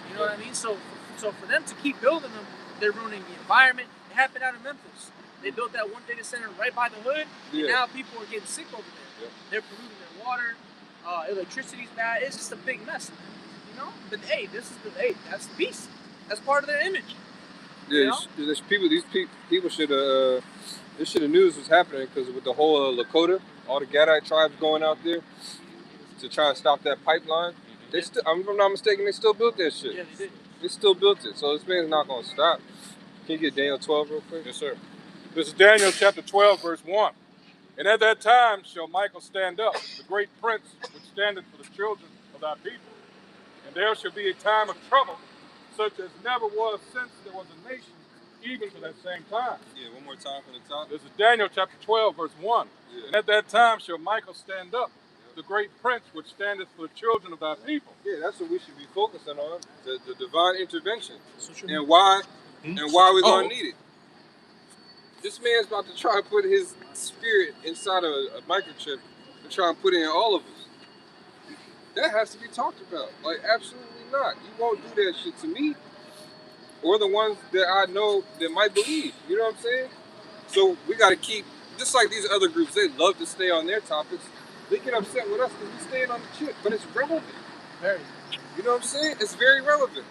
You know what I mean? So for them to keep building them, they're ruining the environment. It happened out of Memphis. They built that one data center right by the hood, and now people are getting sick over there. Yeah. They're polluting their water. Electricity's bad. It's just a big mess, man. You know? But hey, that's the beast. That's part of their image. Yeah, these people should they should have knew this was happening, because with the whole Lakota, all the Gadite tribes going out there to try to stop that pipeline, they still, if I'm not mistaken, they still built that shit. Yeah, they did. They still built it, so this man's not gonna stop. Can you get Daniel 12 real quick? Yes, sir. This is Daniel chapter 12, verse 1. And at that time shall Michael stand up, the great prince which standeth for the children of thy people. And there shall be a time of trouble, such as never was since there was a nation, even to that same time. Yeah, one more time from the top. This is Daniel chapter 12, verse 1. Yeah. And at that time shall Michael stand up, the great prince which standeth for the children of thy people. Yeah, that's what we should be focusing on, the divine intervention. And why we're gonna need it. This man's about to try to put his spirit inside of a microchip and try and put it in all of us. That has to be talked about. Like, absolutely not. You won't do that shit to me or the ones that I know that might believe. You know what I'm saying? So we got to keep, just like these other groups, they love to stay on their topics. They get upset with us because we staying on the chip, but it's relevant. Very. You know what I'm saying? It's very relevant.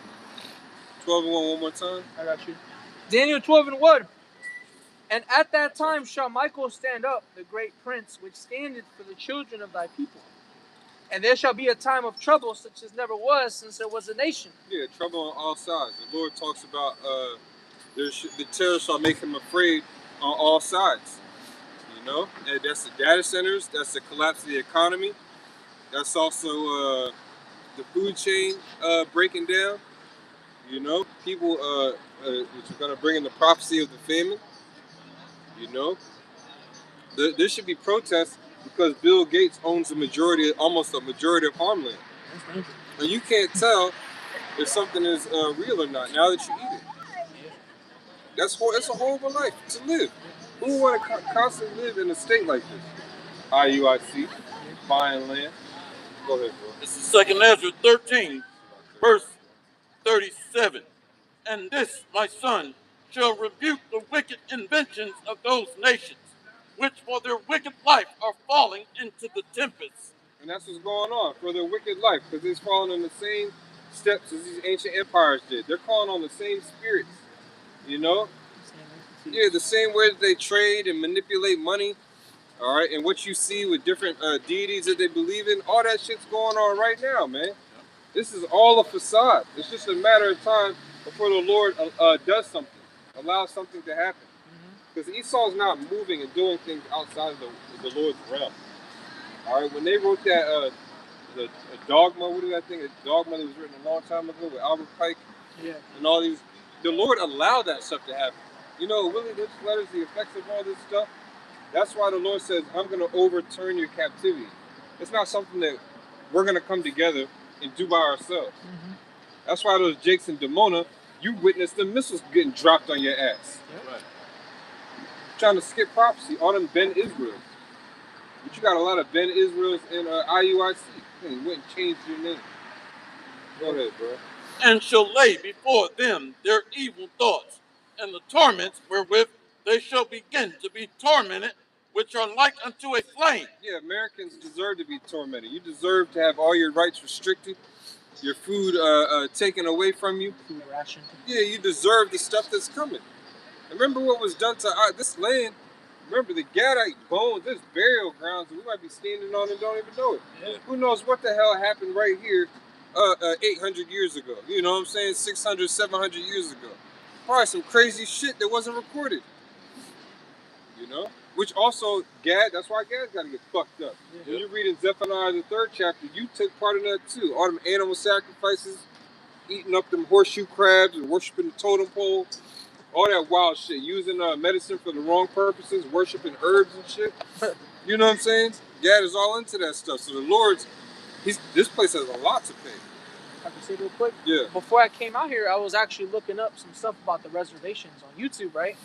12 and 1 more time. I got you. Daniel 12 and 1. And at that time shall Michael stand up, the great prince, which standeth for the children of thy people. And there shall be a time of trouble such as never was since there was a nation. Yeah, trouble on all sides. The Lord talks about the terror shall make him afraid on all sides. You know, and that's the data centers. That's the collapse of the economy. That's also the food chain breaking down. You know, people which are going to bring in the prophecy of the famine. You know, there should be protests because Bill Gates owns almost a majority of farmland. And you can't tell if something is real or not now that you eat it. It's a horrible life to live. Who would want to constantly live in a state like this? IUIC, buying land. Go ahead, bro. This is 2 Ezra 13, verse 37. And this, my son, shall rebuke the wicked inventions of those nations, which for their wicked life are falling into the tempest. And that's what's going on for their wicked life, because it's falling in the same steps as these ancient empires did. They're calling on the same spirits, you know? Yeah, the same way that they trade and manipulate money, all right? And what you see with different deities that they believe in, all that shit's going on right now, man. This is all a facade. It's just a matter of time before the Lord does something, allows something to happen. Because Esau's not moving and doing things outside of the Lord's realm. All right, when they wrote that, the dogma, what is that thing? A dogma that was written a long time ago with Albert Pike, and all these, the Lord allowed that stuff to happen. You know, really, this letters, the effects of all this stuff. That's why the Lord says, I'm going to overturn your captivity. It's not something that we're going to come together and do by ourselves. That's why those Jakes and Demona, you witnessed the missiles getting dropped on your ass. Right. Trying to skip prophecy, all them Ben Israels. But you got a lot of Ben Israels in IUIC. You wouldn't change your name. Go ahead, bro. And shall lay before them their evil thoughts, and the torments wherewith they shall begin to be tormented, which are like unto a flame. Yeah, Americans deserve to be tormented. You deserve to have all your rights restricted, your food taken away from you. Food ration. Yeah, you deserve the stuff that's coming. Remember what was done to this land. Remember the Gadite bones, there's burial grounds that we might be standing on and don't even know it. Yeah. Who knows what the hell happened right here 800 years ago. You know what I'm saying? 600, 700 years ago. Probably some crazy shit that wasn't recorded. You know? Which also, that's why Gad's got to get fucked up. Yeah. When you read in Zephaniah the 3rd chapter, you took part in that too. All them animal sacrifices, eating up them horseshoe crabs and worshiping the totem pole. All that wild shit, using medicine for the wrong purposes, worshiping herbs and shit. You know what I'm saying? Gad is all into that stuff. So the Lord's, this place has a lot to pay. I can say real quick. Yeah. Before I came out here, I was actually looking up some stuff about the reservations on YouTube, right?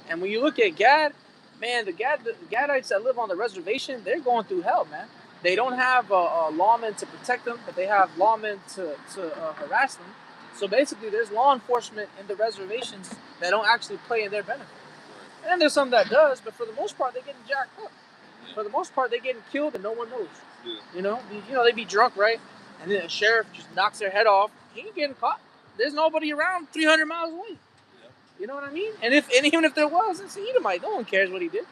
And when you look at Gad, man, the Gadites that live on the reservation, they're going through hell, man. They don't have lawmen to protect them, but they have lawmen to harass them. So basically, there's law enforcement in the reservations that don't actually play in their benefit. And then there's some that does, but for the most part, they're getting jacked up. For the most part, they're getting killed and no one knows. You know, they be drunk, right? And then a sheriff just knocks their head off. He ain't getting caught. There's nobody around 300 miles away. You know what I mean? And even if there was, it's Edomite. No one cares what he did.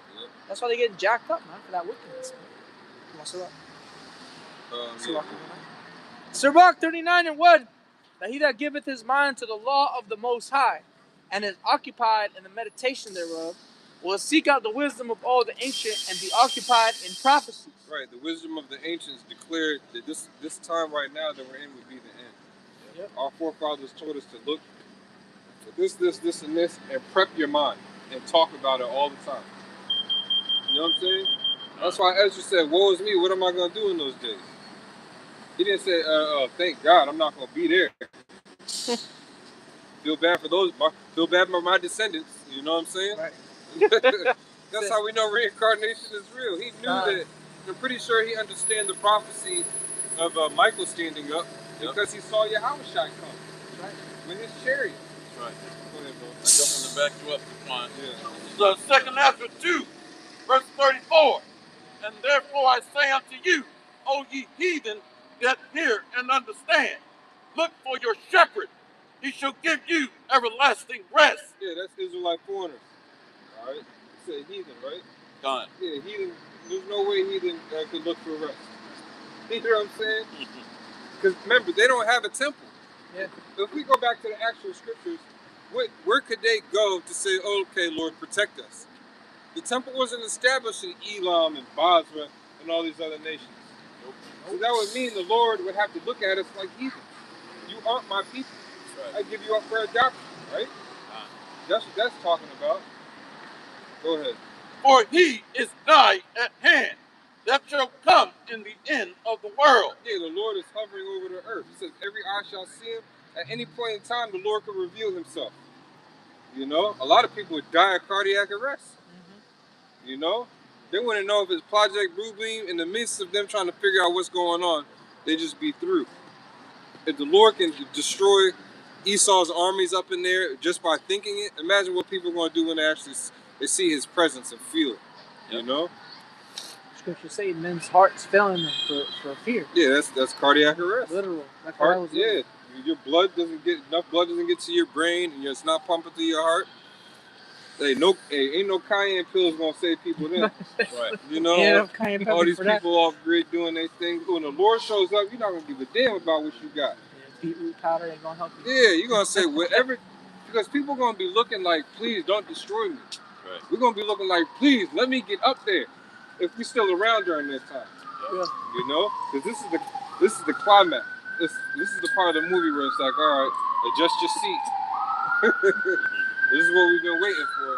That's why they getting jacked up, man, for that wickedness. Sirach 39 and 1. That he that giveth his mind to the law of the Most High, and is occupied in the meditation thereof, will seek out the wisdom of all the ancient and be occupied in prophecies. Right, the wisdom of the ancients declared that this time right now that we're in would be the end. Yep. Our forefathers told us to look for this, and this, and prep your mind and talk about it all the time. You know what I'm saying? That's why Ezra said, woe is me, what am I going to do in those days? He didn't say, thank God, I'm not going to be there. Feel bad for my descendants, you know what I'm saying? Right. That's how we know reincarnation is real. He knew that. I'm pretty sure he understand the prophecy of Michael standing up because he saw Yahushua come. Right. With his chariot. That's right. Go ahead, bro. I just want to back you up, Klein. Yeah. This is 2nd Ezra 2, verse 34. And therefore I say unto you, O ye heathen, that hear and understand. Look for your shepherd. He shall give you everlasting rest. Yeah, that's Israelite foreigners. All right. You say heathen, right? Gone. Yeah, heathen. There's no way heathen could look for rest. You hear what I'm saying? Because remember, they don't have a temple. Yeah. If we go back to the actual scriptures, where could they go to say, oh, okay, Lord, protect us? The temple wasn't established in Elam and Basra and all these other nations. Nope. So that would mean the Lord would have to look at us like heathen. You aren't my people. Right. I give you up for adoption, right? That's what that's talking about. Go ahead. For he is nigh at hand, that shall come in the end of the world. Yeah, the Lord is hovering over the earth. He says, every eye shall see him. At any point in time, the Lord could reveal himself. You know, a lot of people would die of cardiac arrest. Mm-hmm. You know, they wouldn't know if it's Project Blue Beam. In the midst of them trying to figure out what's going on, they just be through. If the Lord can destroy Esau's armies up in there just by thinking it, imagine what people are going to do when they see his presence and feel it. Yep. You know? Scripture say men's hearts failing them for fear. Yeah, that's cardiac arrest. Literal. That's heart, yeah. Your blood doesn't get to your brain, and it's not pumping through your heart. Ain't no cayenne pills gonna save people then. Right. You know, all these people off grid doing their thing. When the Lord shows up, you're not gonna give a damn about what you got. Yeah, beetroot powder ain't gonna help you. Yeah, you're gonna say whatever, because people gonna be looking like, please don't destroy me. Right. We're gonna be looking like, please let me get up there. If we're still around during this time. Yeah. You know, because this is the climax. This is the part of the movie where it's like, all right, adjust your seat. This is what we've been waiting for.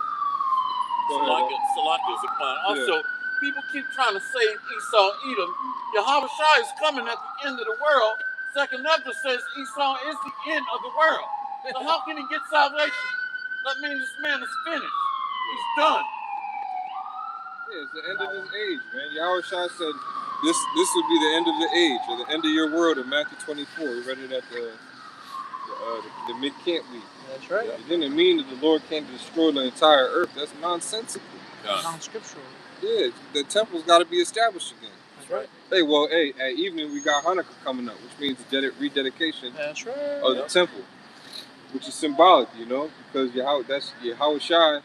Salakia is a plan. Also, people keep trying to save Esau, Edom. Yahushua is coming at the end of the world. 2nd Ezra says Esau is the end of the world. So how can he get salvation? That means this man is finished. He's done. Yeah, it's the end of his age, man. Yahushua said this would be the end of the age, or the end of your world in Matthew 24. We read it at the mid-camp week. That's right. It didn't mean that the Lord can't destroy the entire earth. That's nonsensical. Non-scriptural. Yeah, the temple's got to be established again. That's right. Hey, at evening we got Hanukkah coming up, which means rededication That's right. of the temple, which is symbolic, you know, because Yahushua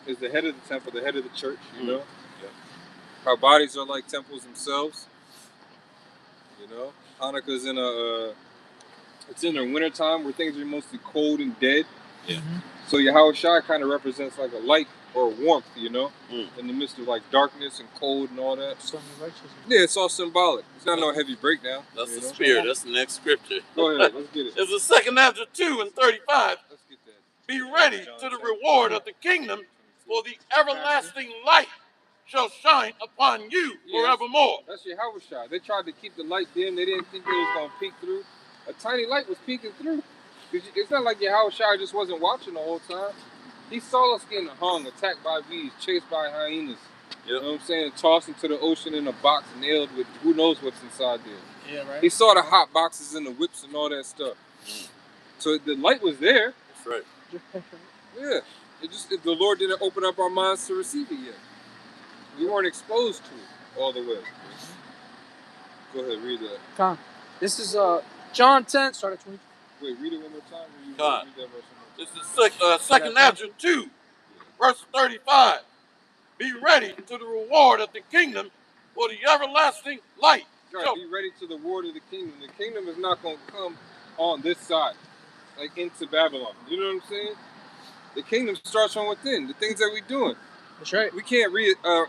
is the head of the temple, the head of the church, you know. Yeah. Our bodies are like temples themselves, you know. Hanukkah's it's in the winter time where things are mostly cold and dead. Yeah. Mm-hmm. So Yahushua kind of represents like a light or warmth, you know, in the midst of like darkness and cold and all that. Yeah, it's all symbolic. It's not no heavy breakdown. That's the spirit. That's the next scripture. Go ahead, let's get it. It's the 2nd Ezra 2 and 35. Let's get that. Be ready to the reward of the kingdom, for the everlasting light shall shine upon you forevermore. That's Yahushua. They tried to keep the light dim. They didn't think it was going to peek through. A tiny light was peeking through. It's not like Yahushua just wasn't watching the whole time. He saw us getting hung, attacked by bees, chased by hyenas. Yep. You know what I'm saying? Tossed into the ocean in a box, nailed with who knows what's inside there. Yeah, right. He saw the hot boxes and the whips and all that stuff. So the light was there. That's right. Yeah. The Lord didn't open up our minds to receive it yet. We weren't exposed to it all the way. Go ahead, read that. Con. This is John 10, start at 20. Wait, read it one more time. Or you Con. read that verse one more time? This is Second Natural 2, verse 35. Be ready to the reward of the kingdom for the everlasting light. Right, be ready to the reward of the kingdom. The kingdom is not going to come on this side, like into Babylon. You know what I'm saying? The kingdom starts from within. The things that we're doing. That's right. We can't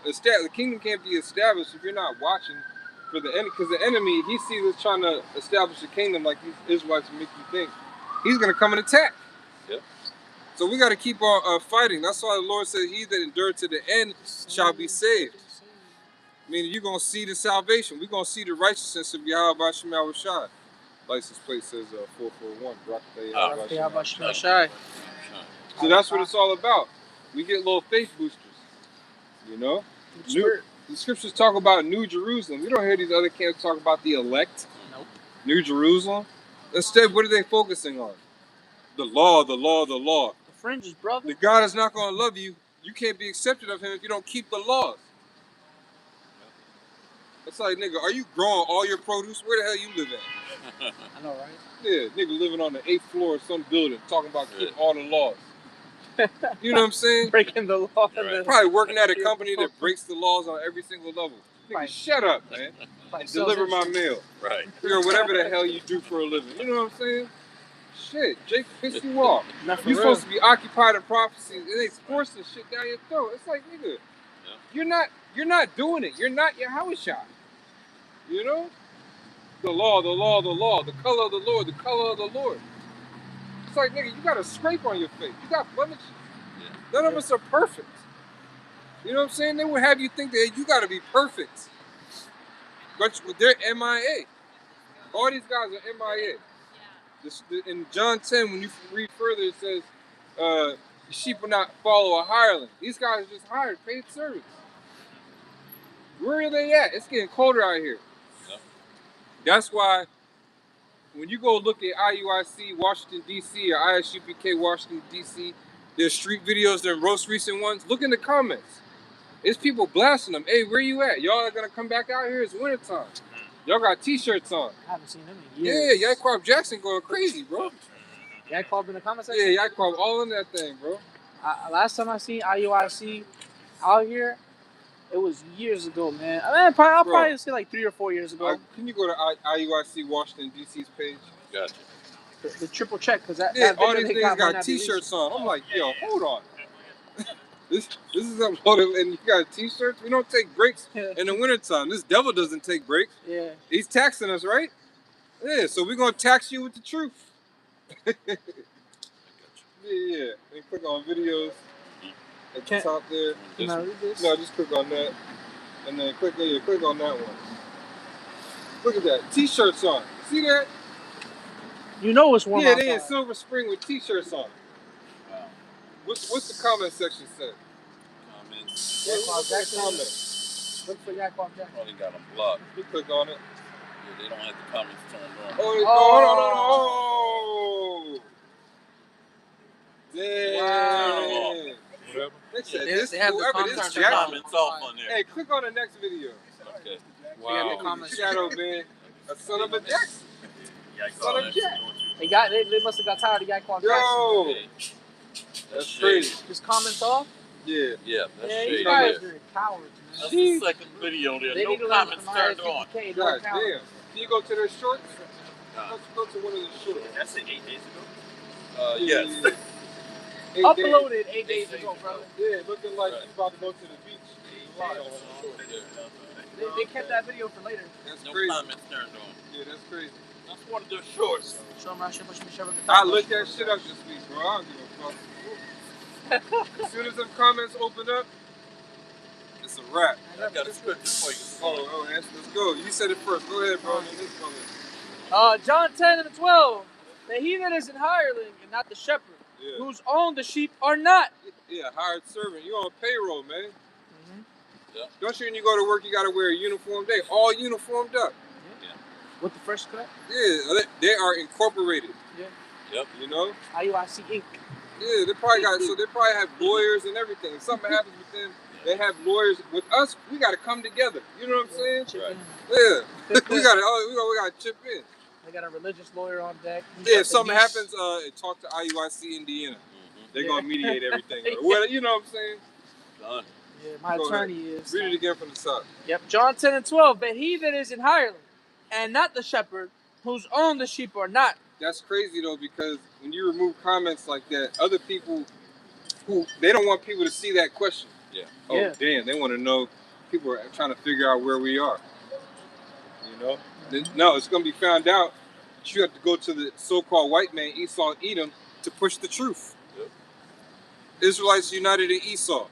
establish. The kingdom can't be established if you're not watching for the enemy. Because the enemy, he sees us trying to establish a kingdom like these Israelites make you think. He's going to come and attack. Yep. So we got to keep on fighting. That's why the Lord said, "He that endured to the end shall be saved." Meaning you're going to see the salvation. We're going to see the righteousness of Yahweh Shem Yahushai. License plate says 441. Yahweh Shem Yahushai. So that's what it's all about. We get little faith boosters. You know? The scriptures talk about New Jerusalem. We don't hear these other camps talk about the elect. Nope. New Jerusalem. Instead, what are they focusing on? The law, the law, the law. The fringes, brother. The God is not going to love you. You can't be accepted of him if you don't keep the laws. It's like, nigga, are you growing all your produce? Where the hell you live at? I know, right? Yeah, nigga living on the 8th floor of some building talking about keeping all the laws. You know what I'm saying? Breaking the law. Right. Probably working at a company that breaks the laws on every single level. Nigga, Right. shut up, man. And deliver my mail. Right. Or whatever the hell you do for a living. You know what I'm saying? Shit, Jake pissed you off. Not for You're real. supposed to be occupied in prophecy, and they forcing shit down your throat. It's like, nigga, you're not doing it. You're not Yahushua. You know? The law, the law, the law, the color of the Lord, the color of the Lord. It's like, nigga, you got a scrape on your face. You got blemishes. None of us are perfect. You know what I'm saying? They would have you think that you got to be perfect. But they're MIA. All these guys are MIA. In John 10, when you read further, it says, the sheep will not follow a hireling. These guys are just hired, paid servants. Where are they at? It's getting colder out here. That's why when you go look at IUIC Washington, D.C. or ISUPK Washington, D.C., their street videos, their most recent ones, look in the comments. It's people blasting them. Hey, where you at? Y'all are going to come back out here? It's wintertime. Y'all got t-shirts on. I haven't seen them in years. Yeah, Yaquab Jackson going crazy, bro. Yaquab in the comment section? Yeah, Yaquab all in that thing, bro. Last time I seen IUIC out here, it was years ago, man. I mean, I'll probably say like 3 or 4 years ago. Can you go to IUIC Washington, D.C.'s page? Gotcha. The triple check, because that all video these they niggas got might t-shirts on. I'm like, yo, hold on. This is uploaded and you got t-shirts? We don't take breaks in the wintertime. This devil doesn't take breaks. Yeah. He's taxing us, right? Yeah, so we're going to tax you with the truth. Yeah. And click on videos at the top there. Can I read this? No, just click on that. And then click on that one. Look at that. T-shirts on. See that? You know it's warm outside. They in Silver Spring with t-shirts on. Wow. What's the comment section say? Comments. What's the comment? Look for Yaquab Jackson. Probably got them blocked. You click on it. Yeah, they don't have the comments turned on. Oh, damn. Wow. They said They this have the whoever comments this turned Jackson. Comments off on there. Hey, click on the next video. Okay. They have the comments. Shadow man, a son of a Jackson. Son of Jack. They must have got tired of Yaquab Jackson. Yo, That's that's crazy. His comments off? Yeah. Yeah, that's Yeah, shady. you guys are cowards, man. That's the second video there. They No need to learn comments from turned on. ISUPK, God no count. damn. Can you go to their shorts? Let's go to one of the shorts. That's it 8 days ago. Yes. 8 Uploaded days. 8 days ago, brother. Yeah, looking like Right. he's about to go to the beach. They kept that video for later. That's No crazy. comments turned on. Yeah, that's crazy. That's one of their shorts. Show them I looked that shit up this week, bro. I don't give a fuck. As soon as them comments open up, it's a wrap. I got a scripture for you. Oh, let's go. You said it first. Go ahead, bro. Then this brother. John 10 and 12. The he that is an hireling and not the shepherd, Yeah. whose own the sheep are not. Yeah, hired servant. You on payroll, man. Mm-hmm. Yeah. Don't you, when you go to work, you gotta wear a uniform? They all uniformed up. Yeah. With the first cut? Yeah, they are incorporated. Yeah. Yep. You know? IUIC Inc. Yeah, they probably have lawyers and everything. If something happens with them, they have lawyers. With us, we gotta come together. You know what I'm saying? Right. Yeah. we gotta chip in. They got a religious lawyer on deck. Yeah, if something happens, talk to IUIC Indiana. They're gonna mediate everything. Or you know what I'm saying? Done. Yeah, my attorney is. Read it again from the top. Yep, John 10 and 12. But he that is an hireling, and not the shepherd, whose own the sheep are not. That's crazy though, because when you remove comments like that, other people they don't want people to see that question. Yeah. Oh Yeah. damn, they want to know. People are trying to figure out where we are. You know? No, it's gonna be found out. You have to go to the so-called white man, Esau and Edom, to push the truth. Yep. Israelites united in Esau.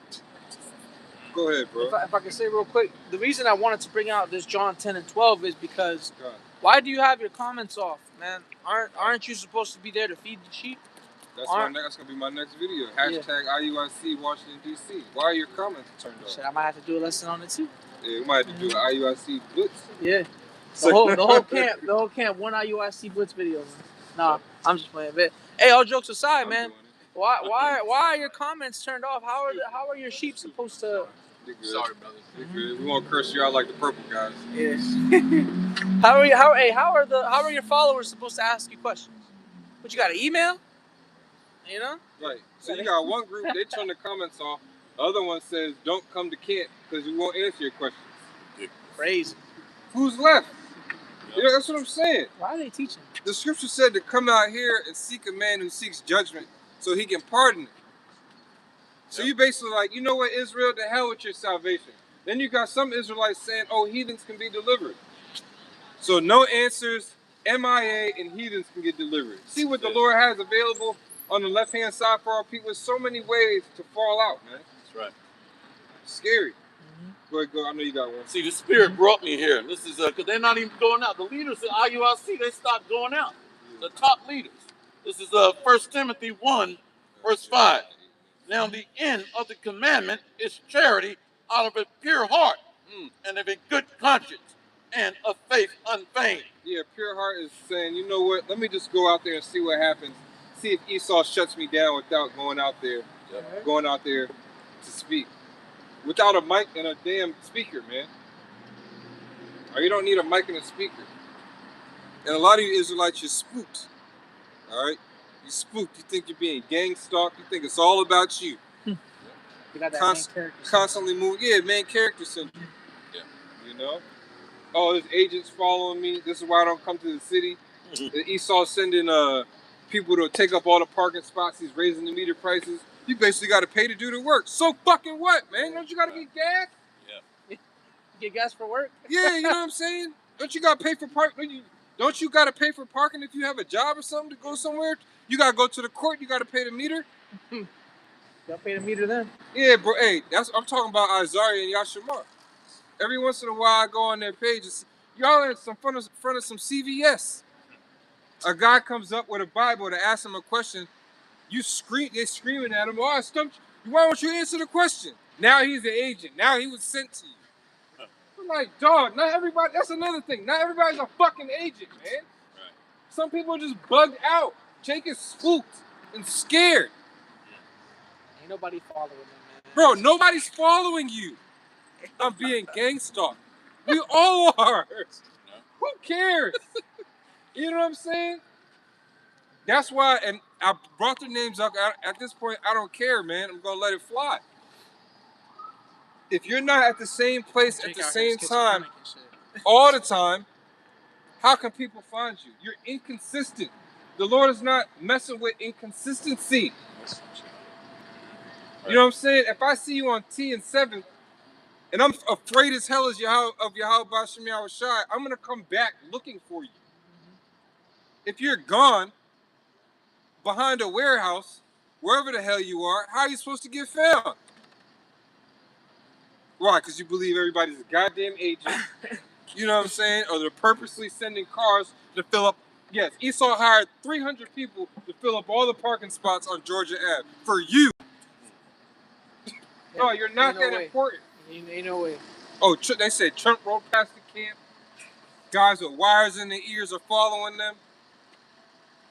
Go ahead, bro. If I can say real quick, the reason I wanted to bring out this John 10 and 12 is because God. why do you have your comments off, man? Aren't you supposed to be there to feed the sheep? That's gonna be my next video. Hashtag IUIC Washington DC. Why are your comments turned off? Shit, I might have to do a lesson on it too. Yeah, we might have to do an IUIC blitz. Yeah. The whole camp, one IUIC blitz video. Man. Nah, I'm just playing. But hey, all jokes aside, man, why are your comments turned off? How are your sheep supposed to? Sorry, brother. We won't curse you out like the purple guys. Yes. How are your followers supposed to ask you questions? What, you got an email? You know? Right. So you got one group, they turn the comments off. The other one says, don't come to camp because we won't answer your questions. Crazy. Who's left? You know, that's what I'm saying. Why are they teaching? The scripture said to come out here and seek a man who seeks judgment so he can pardon it. So you basically like, you know what, Israel, to hell with your salvation. Then you got some Israelites saying, oh, heathens can be delivered. So no answers, MIA, and heathens can get delivered. See what the Lord has available on the left-hand side for our people. There's so many ways to fall out, man. That's right. Scary. Go ahead, go. I know you got one. See, the Spirit brought me here. This is because they're not even going out. The leaders at IUIC, they stopped going out. The top leaders. This is 1 Timothy 1, verse 5. Now the end of the commandment is charity out of a pure heart and of a good conscience and of faith unfeigned. Yeah, pure heart is saying, you know what, let me just go out there and see what happens. See if Esau shuts me down without going out there to speak. Without a mic and a damn speaker, man. Or you don't need a mic and a speaker. And a lot of you Israelites, you're spooked. All right? You're spooked. You think you're being gang stalked. You think it's all about you. You got that main character. Constantly moving. Yeah, main character syndrome. Yeah. You know? Oh, there's agents following me. This is why I don't come to the city. Esau's sending people to take up all the parking spots. He's raising the meter prices. You basically got to pay to do the work. So fucking what, man? Don't you got to get gas? Yeah. Get gas for work? Yeah, you know what I'm saying? Don't you got to pay for parking? Don't you got to pay for parking if you have a job or something to go somewhere? You got to go to the court. You got to pay the meter. Y'all pay the meter then? Yeah, bro. Hey, I'm talking about Isaiah and Yashamar. Every once in a while, I go on their pages. Y'all are in front of some CVS. A guy comes up with a Bible to ask him a question. They're screaming at him. Oh, I stumped you. Why don't you answer the question? Now he's an agent. Now he was sent to you. I'm like, dog, not everybody, that's another thing. Not everybody's a fucking agent, man. Right. Some people are just bugged out. Jake is spooked and scared. Ain't nobody following them, man. Bro, nobody's following you. I'm being gang stalked. We all are. No. Who cares? You know what I'm saying? That's why, and I brought their names up. At this point, I don't care, man. I'm going to let it fly. If you're not at the same place at the same time, all the time, how can people find you? You're inconsistent. The Lord is not messing with inconsistency. You know what I'm saying? If I see you on T and 7th, and I'm afraid as hell of Yahweh Bashim Yahushai, I'm going to come back looking for you. If you're gone behind a warehouse, wherever the hell you are, how are you supposed to get found? Why? Because you believe everybody's a goddamn agent. You know what I'm saying? Or they're purposely sending cars to fill up. Yes, Esau hired 300 people to fill up all the parking spots on Georgia Ave. For you. No, you're not Ain't no that way. important. Ain't no way. Oh, they said Trump rode past the camp. Guys with wires in their ears are following them.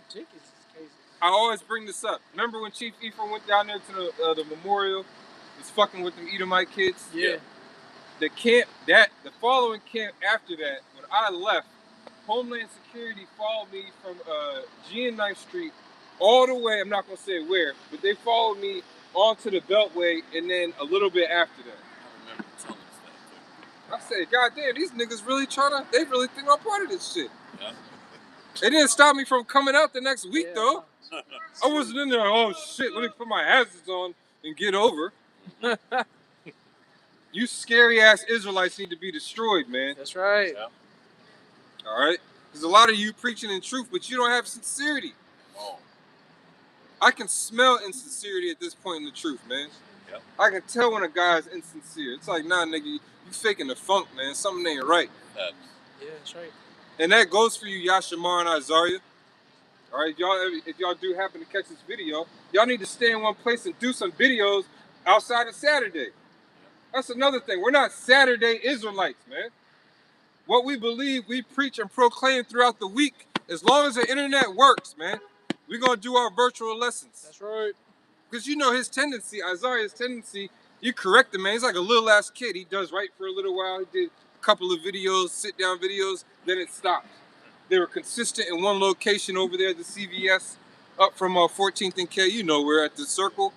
Jenkins is crazy. I always bring this up. Remember when Chief Ephraim went down there to the memorial? Was fucking with them Edomite kids? Yeah. The following camp after that, when I left, Homeland Security followed me from G and 9th Street all the way, I'm not going to say where, but they followed me onto the Beltway and then a little bit after that. I remember telling us that too. I said, God damn, these niggas really they really think I'm part of this shit. Yeah. It didn't stop me from coming out the next week, though. No. I wasn't in there, oh shit, let me put my hazards on and get over. You scary ass Israelites need to be destroyed, man. That's right. Yeah. All right? There's a lot of you preaching in truth, but you don't have sincerity. Oh. I can smell insincerity at this point in the truth, man. Yep. I can tell when a guy's insincere. It's like, nah, nigga, you faking the funk, man. Something ain't right. That's... Yeah, that's right. And that goes for you, Yashamar and Azaria. All right, if y'all do happen to catch this video, y'all need to stay in one place and do some videos outside of Saturday. That's another thing. We're not Saturday Israelites, man. What we believe, we preach and proclaim throughout the week. As long as the internet works, man, we're going to do our virtual lessons. That's right. Because you know his tendency, Isaiah's tendency, you correct the man. He's like a little ass kid. He does right for a little while. He did a couple of videos, sit-down videos, then it stopped. They were consistent in one location over there at the CVS, up from 14th and K. You know, we're at the circle.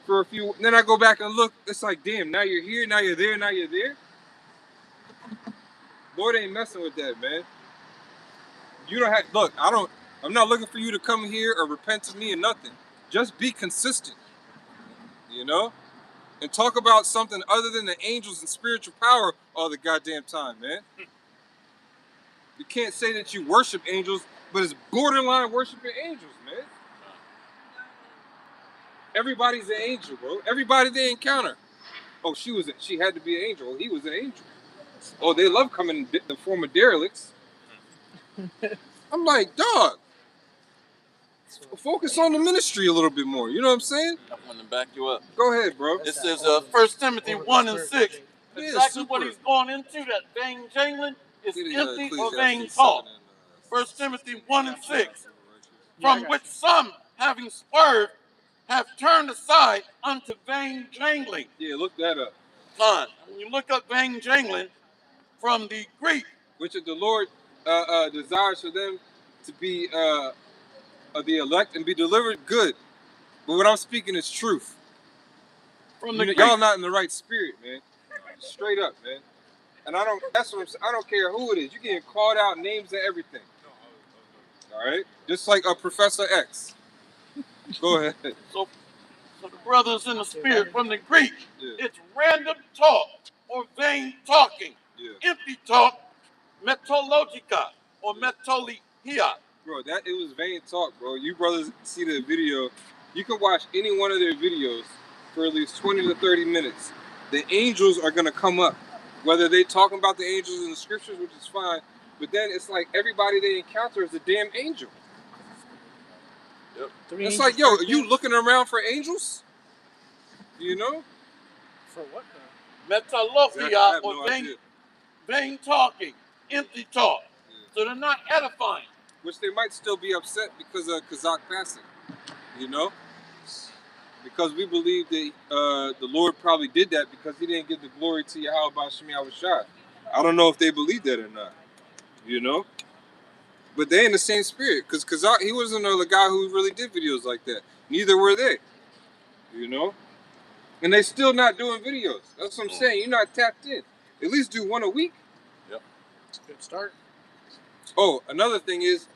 For a few, then I go back and look. It's like, damn, now you're here, now you're there, now you're there. Lord ain't messing with that, man. You don't have, look, I'm not looking for you to come here or repent to me or nothing. Just be consistent, you know? And talk about something other than the angels and spiritual power all the goddamn time, man. You can't say that you worship angels, but it's borderline worshiping angels, man. Everybody's an angel, bro. Everybody they encounter. Oh, she had to be an angel. Oh, he was an angel. Oh, they love coming in the form of derelicts. I'm like, dog, focus on the ministry a little bit more. You know what I'm saying? I want to back you up. Go ahead, bro. It says 1 Timothy 1 and 6. Yeah, Exactly super. what he's going into, that vain jangling, is empty or vain Ecclesiastes talk. 7 and, 1 Timothy 1 and 6. Yeah, From which some, having swerved, have turned aside unto vain jangling. Yeah, look that up. Son, when you look up vain jangling from the Greek, Which the Lord desires for them to be the elect and be delivered good. But what I'm speaking is truth. from the Greek, Y'all not in the right spirit, man. Straight up, man. And that's what I'm saying. I don't care who it is. You're getting called out, names and everything. All right? Just like a Professor X. Go ahead. so the brothers in the spirit, from the Greek, Yeah. it's random talk or vain talking. Yeah. Empty talk, metologica or metolihia. Bro, it was vain talk, bro. You brothers see the video. You can watch any one of their videos for at least 20 to 30 minutes. The angels are going to come up. Whether they talking about the angels in the scriptures, which is fine, but then it's like everybody they encounter is a damn angel. Yep. It's like, yo, are you looking around for angels? You know? For what? Metalohia or no idea. vain talking, empty talk. Yeah. So they're not edifying. Which they might still be upset because of Kazakh passing. You know? Because we believe that the Lord probably did that because he didn't give the glory to Yahweh Shemi Awashai. I don't know if they believe that or not. You know? But they in the same spirit. Because Kazakh, he wasn't the guy who really did videos like that. Neither were they. You know? And they still not doing videos. That's what I'm saying. You're not tapped in. At least do one a week. Yep. It's a good start. Oh, another thing is,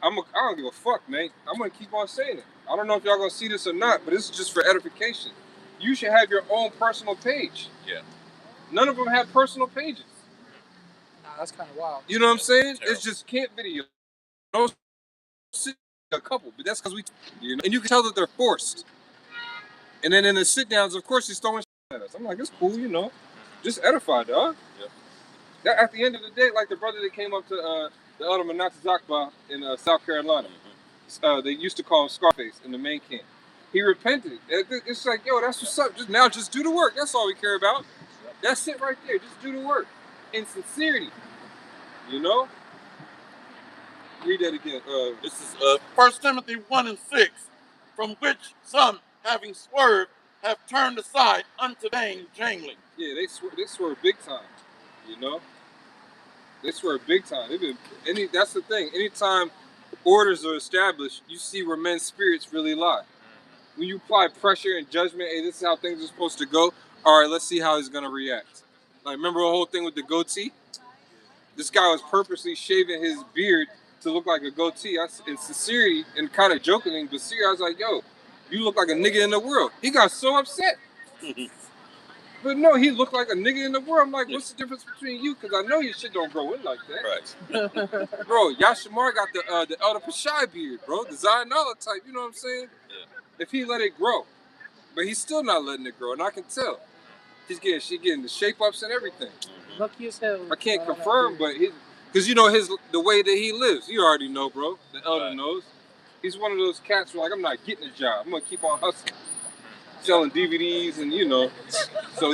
I don't give a fuck, man. I'm going to keep on saying it. I don't know if y'all going to see this or not, but this is just for edification. You should have your own personal page. Yeah. None of them have personal pages. Nah, that's kind of wild. You know what I'm saying? Terrible. It's just camp video. No, a couple, but that's because you know, and you can tell that they're forced. And then in the sit downs, of course, he's throwing shit at us. I'm like, it's cool, you know. Just edify, dog. Yep. That, at the end of the day, like the brother that came up to the Elder Manasseh Zakba in South Carolina. They used to call him Scarface in the main camp. He repented. It's like, yo, that's what's up. Just do the work. That's all we care about. That's it right there. Just do the work. In sincerity. You know? Read that again. This is 1 Timothy 1:6, from which some, having swerved, have turned aside unto vain jangling. Yeah, they swerve big time. You know? They swerve big time. That's the thing. Anytime orders are established, you see where men's spirits really lie. When you apply pressure and judgment, hey, this is how things are supposed to go. All right, let's see how he's gonna react. Like, remember the whole thing with the goatee? This guy was purposely shaving his beard to look like a goatee. In sincerity and kind of jokingly, but serious, I was like, yo, you look like a nigga in the world. He got so upset. But no, he looked like a nigga in the world. I'm like, what's the difference between you? Because I know your shit don't grow in like that. Right. Bro, Yashamar got the Elder Pashai beard, bro. The Zionala type, you know what I'm saying? Yeah. If he let it grow. But he's still not letting it grow, and I can tell. She getting the shape ups and everything. Lucky as hell. I can't confirm, but because you know the way that he lives, you already know, bro. The elder knows. He's one of those cats where like, I'm not getting a job. I'm gonna keep on hustling, selling DVDs, and you know. So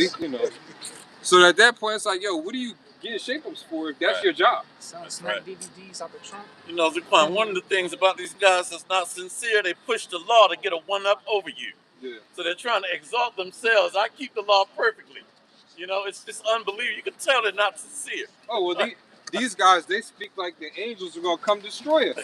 So at that point, it's like, yo, what are you getting shape ups for if that's your job? Selling snack DVDs out the trunk. You know, Zaquan, one of the things about these guys that's not sincere, they push the law to get a one-up over you. Yeah. So they're trying to exalt themselves. I keep the law perfectly. You know, it's just unbelievable. You can tell they're not sincere. Oh, well, these guys, they speak like the angels are going to come destroy us.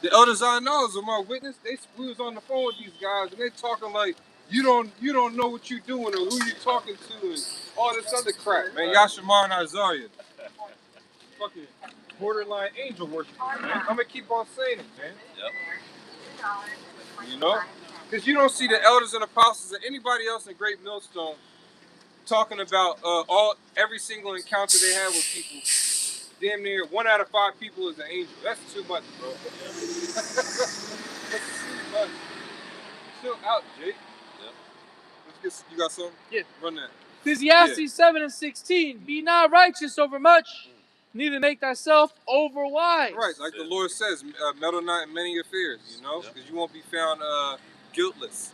The elders I know are my witness. We was on the phone with these guys, and they talking like, you don't know what you're doing or who you're talking to and all this other crap, man. Yashamar and Isaiah. Fucking borderline angel worship, man. I'm going to keep on saying it, man. Yep. You know? Because you don't see the elders and apostles or anybody else in Great Millstone talking about every single encounter they had with people. Damn near 1 out of 5 people is an angel. That's too much, bro. That's too much. Chill out, Jake. Yeah. You got something? Yeah. Run that. Ecclesiastes 7:16. Be not righteous over much, neither make thyself over wise. Right, like the Lord says, meddle not in many affairs, you know? Because you won't be found guiltless.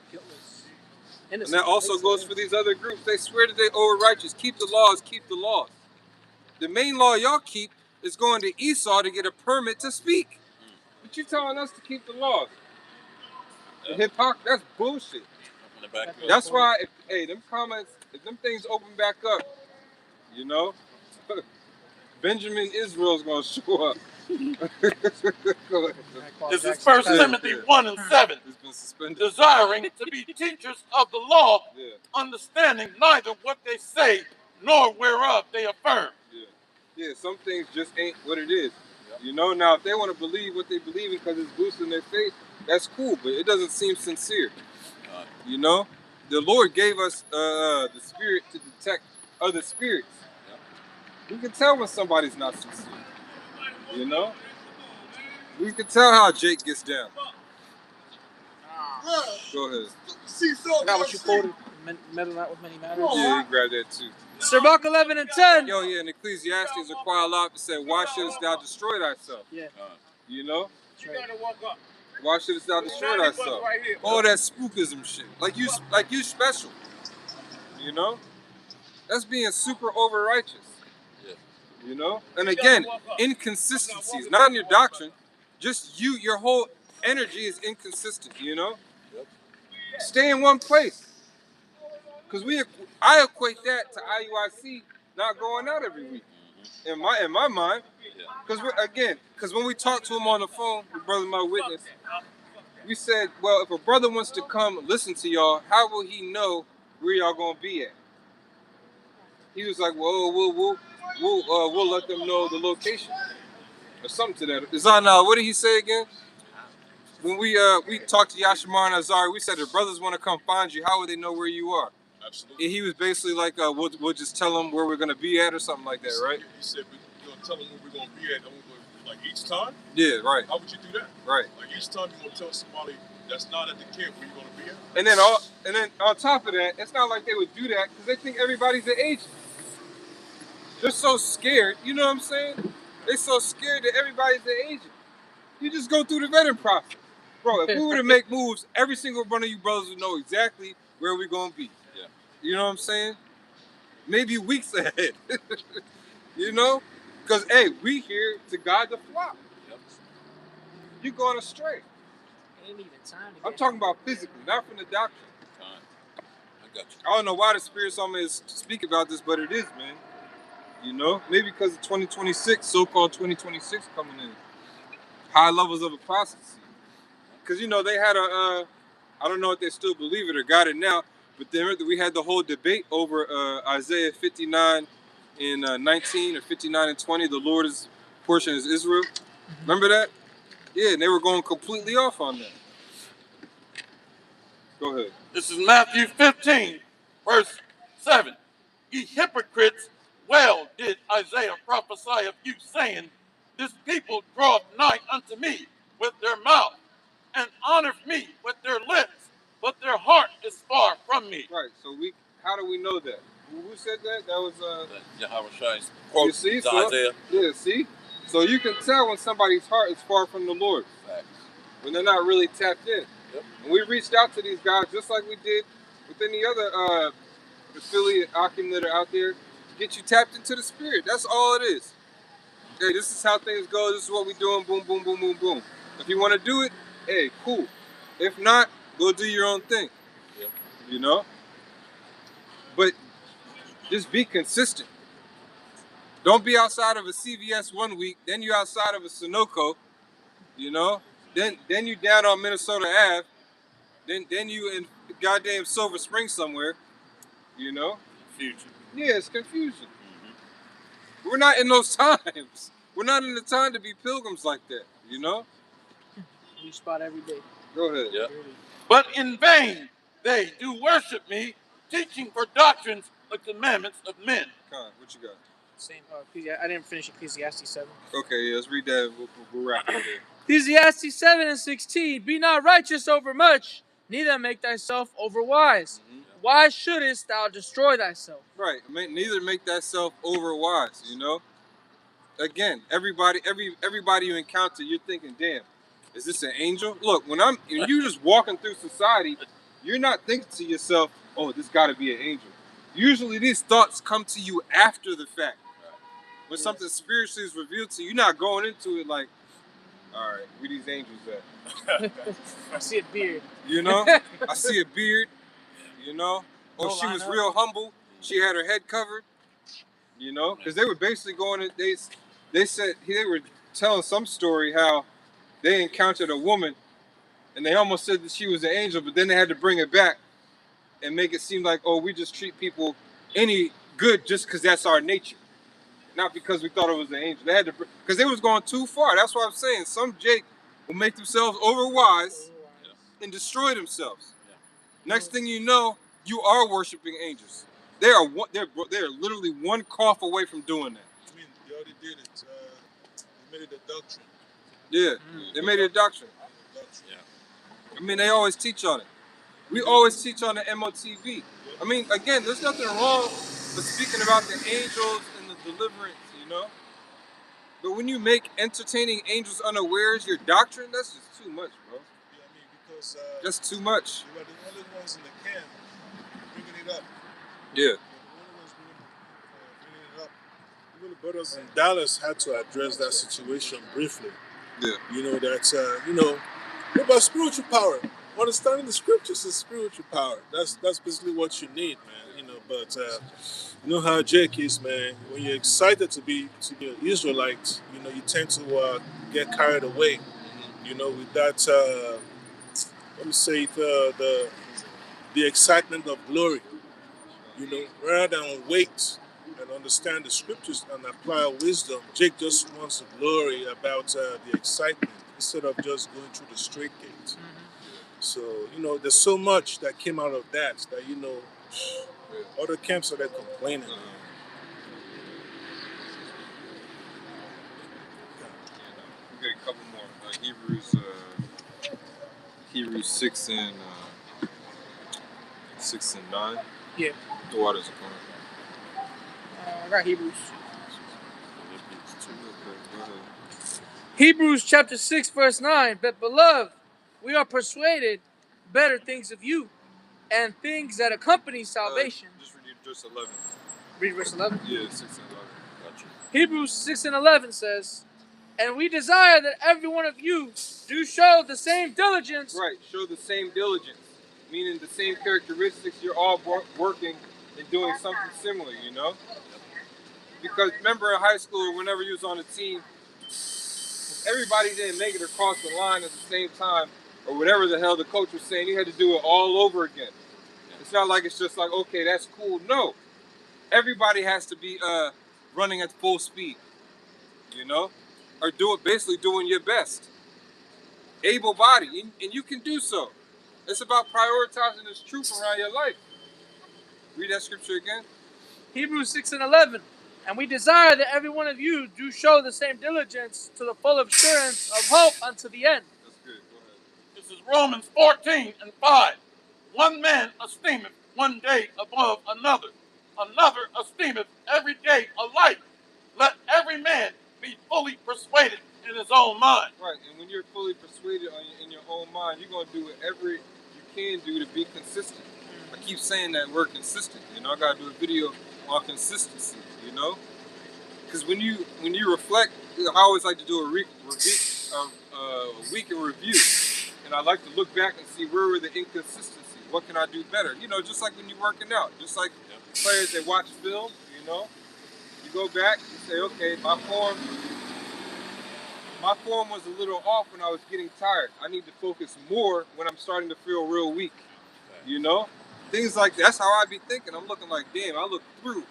And that also goes for these other groups. They swear that they over righteous. Keep the laws, keep the laws. The main law y'all keep is going to Esau to get a permit to speak. But you telling us to keep the laws. The hypocrisy, that's bullshit. That's why, them comments, if them things open back up, you know, Benjamin Israel's going to show up. Go ahead. This is 1 Timothy 1:7. It's been suspended. Desiring to be teachers of the law, understanding neither what they say nor whereof they affirm. Yeah, some things just ain't what it is. You know, now if they want to believe what they believe in because it's boosting their faith, that's cool, but it doesn't seem sincere. You know, the Lord gave us the spirit to detect other spirits. We can tell when somebody's not sincere. You know, we can tell how Jake gets down. Go ahead. Got what you quoted. Meddle not with many matters. Yeah, you grabbed that too. Sirach 11:10. Yo, yeah, in Ecclesiastes, acquire a lot. It said, "Why shouldst thou destroy thyself?" Yeah. You know. You gotta walk up. Why shouldst thou destroy thyself? Right here, all that spookism shit. Like you special. You know. That's being super over righteous. You know. And again, inconsistencies, not in your doctrine. Just your whole energy is inconsistent. You know. Stay in one place. Because I equate that to IUIC not going out every week. In my mind. Because when we talked to him on the phone, the brother my witness, we said, well, if a brother wants to come listen to y'all, how will he know where y'all gonna be at? He was like, well, we'll let them know the location or something to that. What did he say again? When we talked to Yashamar and Azari, we said if brothers want to come find you, how would they know where you are? Absolutely. And he was basically like, we'll just tell them where we're gonna be at or something like that, right? He said we're gonna tell them where we're gonna be at. Like each time? Yeah, right. How would you do that? Right. Like each time you're gonna tell somebody that's not at the camp where you're gonna be at. And then on top of that, it's not like they would do that because they think everybody's an agent. They're so scared, you know what I'm saying? They're so scared that everybody's an agent. You just go through the vetting process. Bro, if we were to make moves, every single one of you brothers would know exactly where we're going to be. Yeah. You know what I'm saying? Maybe weeks ahead. You know? Because, hey, we here to guide the flock. Yep. You're going astray. Ain't even time to I'm get talking about physically, not from the doctrine. Time. I got you. I don't know why the Spirit's on me to speak about this, but it is, man. You know? Maybe because of 2026, so-called 2026 coming in. High levels of apostasy. Because, you know, they had I don't know if they still believe it or got it now, but then we had the whole debate over Isaiah 59 and 19 or 59 and 20, the Lord's portion is Israel. Remember that? Yeah, and they were going completely off on that. Go ahead. This is Matthew 15, verse 7. Ye hypocrites, well did Isaiah prophesy of you, saying, this people draweth nigh unto me with their mouth, and honoreth me with their lips, but their heart is far from me. Right, so how do we know that? Who said that? That was Yahweh Shai's quote. You see? To So, Isaiah. yeah, see? So you can tell when somebody's heart is far from the Lord. Facts. When they're not really tapped in. Yep. And we reached out to these guys just like we did with any other affiliate Akim that are out there. Get you tapped into the Spirit. That's all it is. Hey, this is how things go. This is what we're doing. Boom, boom, boom, boom, boom. If you want to do it, hey, cool. If not, go do your own thing. Yep. You know? But just be consistent. Don't be outside of a CVS one week, then you outside of a Sunoco, you know? Then you down on Minnesota Ave, then you in goddamn Silver Spring somewhere, you know? Future. Yeah, it's confusion. We're not in those times. We're not in the time to be pilgrims like that, you know? We spot every day. Go ahead. Yeah. But in vain they do worship me, teaching for doctrines the commandments of men. Con, what you got? Same. I didn't finish Ecclesiastes 7. Okay, yeah, let's read that. We'll wrap it there. Ecclesiastes 7 and 16. Be not righteous over much, neither make thyself over wise. Why shouldest thou destroy thyself? Right. Neither make thyself over wise, you know? Again, everybody you encounter, you're thinking, damn, is this an angel? Look, when you just walking through society, you're not thinking to yourself, oh, this gotta be an angel. Usually these thoughts come to you after the fact. When something spiritually is revealed to you, you're not going into it like, all right, where these angels at? I see a beard. You know? I see a beard, you know? Oh, she was real humble. She had her head covered, you know? Because they were basically they said, they were telling some story how they encountered a woman and they almost said that she was an angel, but then they had to bring it back and make it seem like, oh, we just treat people any good just because that's our nature. Not because we thought it was an angel. They had to, because they was going too far. That's what I'm saying. Some Jake will make themselves overwise and destroy themselves. Next thing you know, you are worshiping angels. They're literally one cough away from doing that. I mean, they already did it. They made it a doctrine. Yeah, they made it a doctrine. Yeah. I mean, they always teach on it. We always teach on the MOTV. I mean, again, there's nothing wrong with speaking about the angels and the deliverance, you know? But when you make entertaining angels unawares your doctrine, that's just too much, bro. Yeah, I mean, because that's too much. we were the only ones in the camp bringing it up. Yeah. The only ones bringing it up. Even the brothers in Dallas had to address that situation briefly. Yeah. You know, that, what about spiritual power? Understanding the scriptures is spiritual power. That's basically what you need, man. You know, but you know how Jake is, man. When you're excited to be an Israelite, you know, you tend to get carried away. You know, with that, let me say, the excitement of glory. You know, rather than wait and understand the scriptures and apply wisdom, Jake just wants the glory about the excitement instead of just going through the straight gate. So, you know, there's so much that came out of that, you know, other camps are there complaining. We got a couple more. Hebrews 6 and 9. Yeah. The waters are coming. I got Hebrews. Okay, go ahead. Hebrews chapter 6, verse 9. But beloved, we are persuaded better things of you, and things that accompany salvation. Just read verse 11. Read verse 11. Yeah, 6 and 11. Gotcha. Hebrews 6 and 11 says, and we desire that every one of you do show the same diligence. Right, show the same diligence, meaning the same characteristics. You're all working and doing something similar, you know? Because remember in high school, whenever you was on a team, everybody didn't make it across the line at the same time, or whatever the hell the coach was saying. You had to do it all over again. It's not like it's just like, okay, that's cool. No, everybody has to be running at full speed, you know, or basically doing your best, able-bodied, and you can do so. It's about prioritizing this truth around your life. Read that scripture again. Hebrews 6 and 11. And we desire that every one of you do show the same diligence to the full assurance of hope unto the end. That's good. Go ahead. This is Romans 14 and 5. One man esteemeth one day above another. Another esteemeth every day alike. Let every man be fully persuaded in his own mind. Right, and when you're fully persuaded in your own mind, you're going to do whatever you can do to be consistent. I keep saying that word consistent. You know, I got to do a video on consistency, you know? Because when you reflect, I always like to do a week in review. And I like to look back and see where were the inconsistencies. What can I do better? You know, just like when you're working out. Just like players that watch film, you know? You go back and say, okay, my form was a little off when I was getting tired. I need to focus more when I'm starting to feel real weak. You know? Things like that. That's how I be thinking. I'm looking like, damn, I look through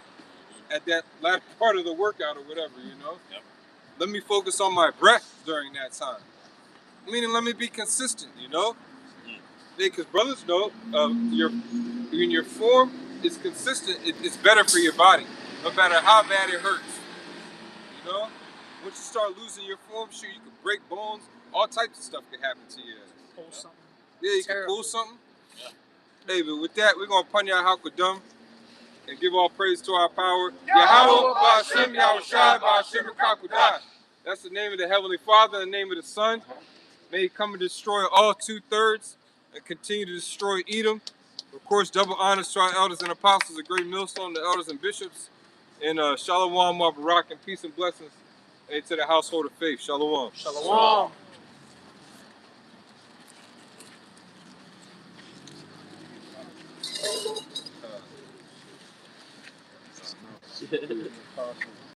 at that last part of the workout or whatever, you know? Yep. Let me focus on my breath during that time. Meaning, let me be consistent, you know? Because brothers know, when your form is consistent, it's better for your body. No matter how bad it hurts. You know? Once you start losing your form, sure, you can break bones. All types of stuff can happen to you. Pull something. Yeah, you can pull something. Yeah. Hey, but with that, we're going to panya Hakudum and give all praise to our power. Yahweh Ba'ashem Yahushai Ba'ashem Kakudah. That's the name of the Heavenly Father, the name of the Son. May He come and destroy all 2/3 and continue to destroy Edom. Of course, double honors to our elders and apostles, a great millstone, the elders and bishops. And Shalom, Barak, and peace and blessings to the household of faith. Shalom. Shalom.